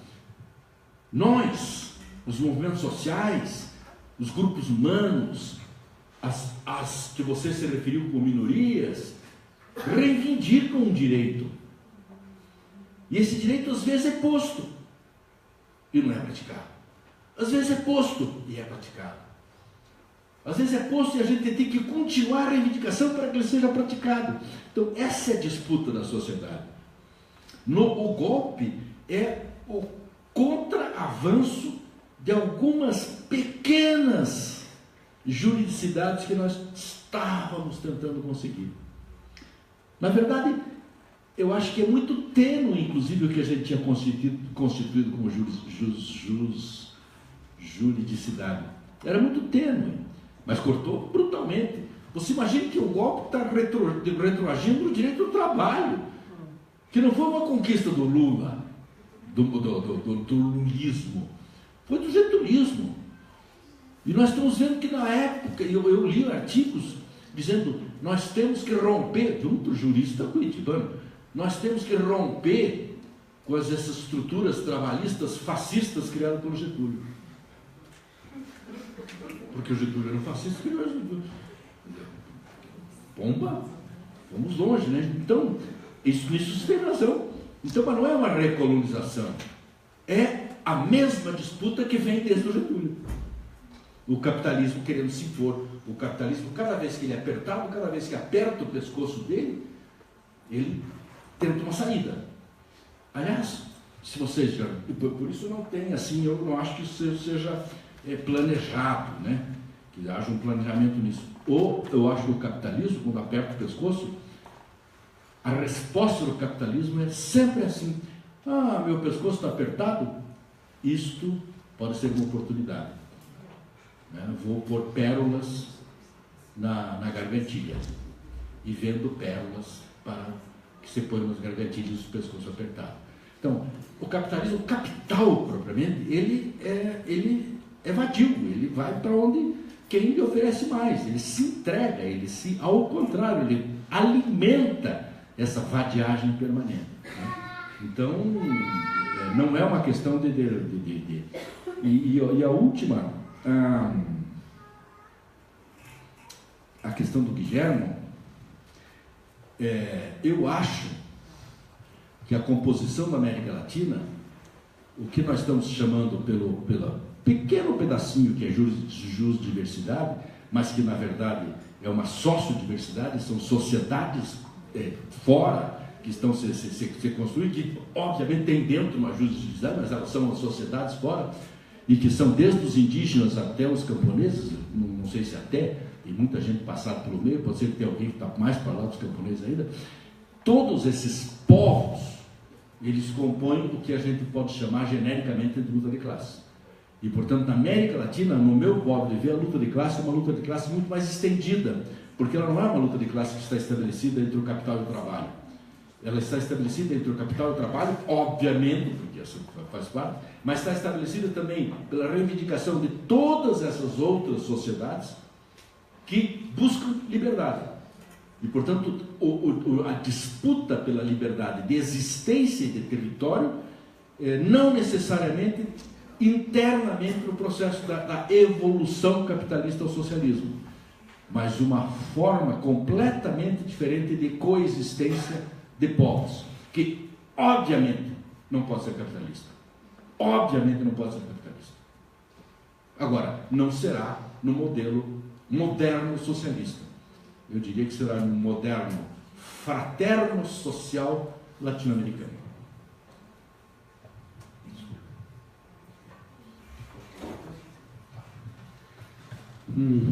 Nós, os movimentos sociais, os grupos humanos, as que você se referiu como minorias, reivindicam um direito. E esse direito às vezes é posto e não é praticado. Às vezes é posto e é praticado. Às vezes é posto e a gente tem que continuar a reivindicação para que ele seja praticado. Então, essa é a disputa da sociedade. O golpe é o contra-avanço de algumas pequenas juridicidades que nós estávamos tentando conseguir. Na verdade, eu acho que é muito tênue, inclusive, o que a gente tinha constituído como juridicidade. Era muito tênue, mas cortou brutalmente. Você imagina que o golpe está retroagindo no direito do trabalho, que não foi uma conquista do Lula, do lulismo, foi do getulismo. E nós estamos vendo que na época, eu li artigos dizendo, nós temos que romper, de um outro jurista curitibano, nós temos que romper com essas estruturas trabalhistas fascistas criadas pelo Getúlio. Porque o Getúlio era um fascista, criou Getúlio. Pomba, vamos longe, né? Então, nisso você tem razão. Então, mas não é uma recolonização. É a mesma disputa que vem desde o Getúlio. O capitalismo querendo se impor. O capitalismo, cada vez que ele é apertado, cada vez que aperta o pescoço dele, ele tenta uma saída. Aliás, se vocês já... Por isso não tem, assim, eu não acho que isso seja planejado, né? Que haja um planejamento nisso. Ou eu acho que o capitalismo, quando aperta o pescoço, a resposta do capitalismo é sempre assim: ah, meu pescoço está apertado, isto pode ser uma oportunidade. Né? Vou pôr pérolas na gargantilha, e vendo pérolas para que se põe nas gargantilhas do pescoço apertado. Então, o capitalismo, o capital propriamente, ele é vadio, ele vai para onde quem lhe oferece mais, ele se entrega, ao contrário, ele alimenta essa vadiagem permanente. Né? Então, não é uma questão e a última, a questão do Guilherme, eu acho que a composição da América Latina, o que nós estamos chamando pelo pequeno pedacinho que é diversidade, mas que na verdade é uma sociodiversidade, são sociedades fora que estão se construindo, que obviamente tem dentro uma diversidade, mas elas são as sociedades fora, e que são desde os indígenas até os camponeses, não sei se até, tem muita gente passada pelo meio, pode ser que tenha alguém que está mais para lá dos camponeses ainda. Todos esses povos, eles compõem o que a gente pode chamar genericamente de luta de classe. E, portanto, na América Latina, no meu modo de ver, a luta de classe é uma luta de classe muito mais estendida, porque ela não é uma luta de classe que está estabelecida entre o capital e o trabalho. Ela está estabelecida entre o capital e o trabalho, obviamente, porque isso faz parte, mas está estabelecida também pela reivindicação de todas essas outras sociedades que buscam liberdade. E, portanto, a disputa pela liberdade de existência e de território, não necessariamente internamente no processo da evolução capitalista ao socialismo, mas uma forma completamente diferente de coexistência de povos, que obviamente não pode ser capitalista. Obviamente não pode ser capitalista. Agora, não será no modelo moderno socialista. Eu diria que será no moderno fraterno social latino-americano.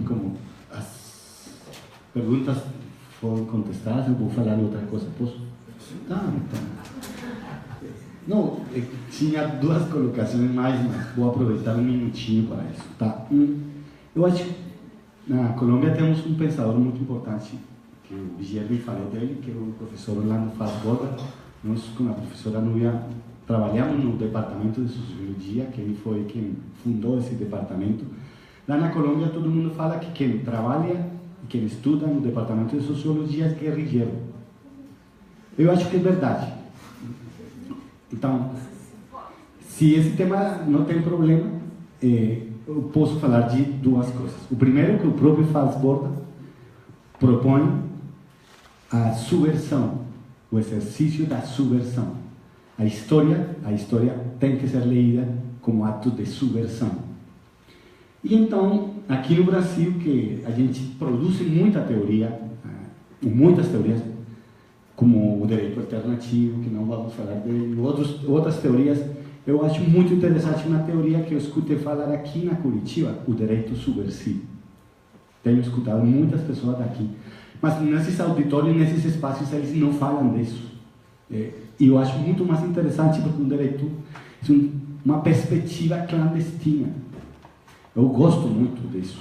Como as perguntas foram contestadas, eu vou falar outra coisa, posso? Tá. Não, tinha duas colocações mais, mas vou aproveitar um minutinho para isso. Tá? Eu acho que na Colômbia temos um pensador muito importante, que o Guilherme falou dele, que é o professor Orlando Fassborda. Nós, com a professora Núbia, trabalhamos no departamento de sociologia, que ele foi quem fundou esse departamento. Lá na Colômbia, todo mundo fala que quem trabalha, quem estuda no departamento de sociologia é guerrilheiro. Eu acho que é verdade. Então, se esse tema não tem problema, eu posso falar de duas coisas. O primeiro, que o próprio Fassborda propõe a subversão, o exercício da subversão. A história tem que ser leída como ato de subversão. E então, aqui no Brasil, que a gente produz muita teoria, muitas teorias, como o direito alternativo, que não vamos falar de outras teorias, eu acho muito interessante uma teoria que eu escutei falar aqui na Curitiba, o direito subversivo. Tenho escutado muitas pessoas daqui, mas nesses auditórios, nesses espaços, eles não falam disso. E eu acho muito mais interessante porque o direito é uma perspectiva clandestina. Eu gosto muito disso.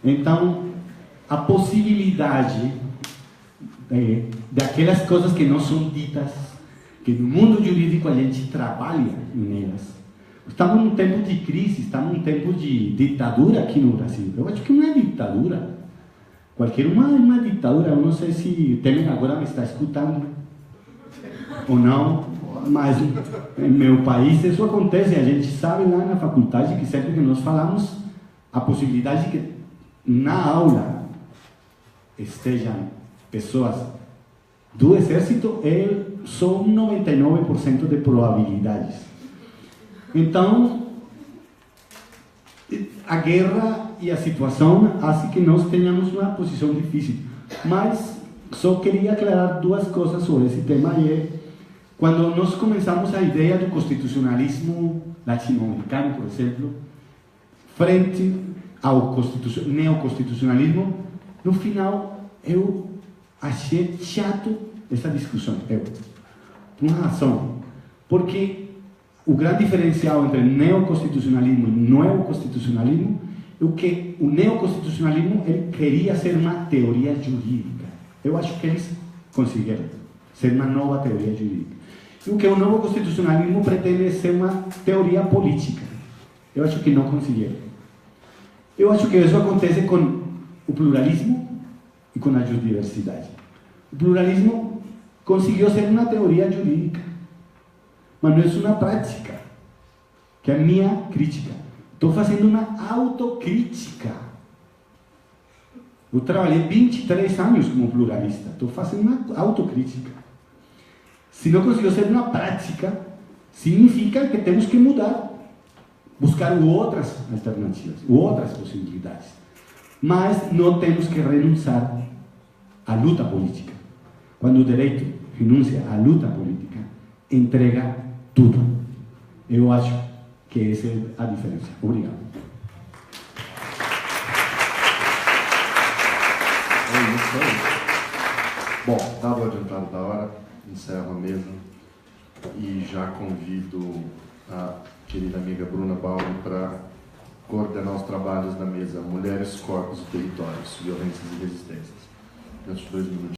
Então, a possibilidade daquelas coisas que não são ditas, que no mundo jurídico a gente trabalha nelas. Estamos num tempo de crise, estamos num tempo de ditadura aqui no Brasil. Eu acho que não é ditadura. Qualquer uma é uma ditadura. Eu não sei se o Temer agora me está escutando ou não, mas em meu país isso acontece. A gente sabe lá na faculdade que sempre que nós falamos, a possibilidade de que na aula estejam pessoas do exército é só 99% de probabilidades. Então, a guerra e a situação fazem que nós tenhamos uma posição difícil. Mas, só queria aclarar duas coisas sobre esse tema, e é quando nós começamos a ideia do constitucionalismo latino-americano, por exemplo, frente ao neoconstitucionalismo, no final eu achei chato essa discussão, por uma razão, porque o grande diferencial entre neoconstitucionalismo e neoconstitucionalismo é que o neoconstitucionalismo ele queria ser uma teoria jurídica. Eu acho que eles conseguiram ser uma nova teoria jurídica. E o que o novo constitucionalismo pretende ser uma teoria política. Eu acho que não conseguiram. Eu acho que isso acontece com o pluralismo e com a diversidade. O pluralismo conseguiu ser uma teoria jurídica, mas não é uma prática, que é a minha crítica. Estou fazendo uma autocrítica. Eu trabalhei 23 anos como pluralista, estou fazendo uma autocrítica. Se não conseguiu ser uma prática, significa que temos que mudar, buscar outras alternativas, outras possibilidades. Mas não temos que renunciar à luta política. Quando o direito renuncia à luta política, entrega tudo. Eu acho que essa é a diferença. Obrigado. É isso aí. Bom, dado o adiantado da hora, encerro a mesa e já convido a querida amiga Bruna Balbi para coordenar os trabalhos da mesa Mulheres, Corpos e Territórios, Violências e Resistências. Dentro de 2 minutos.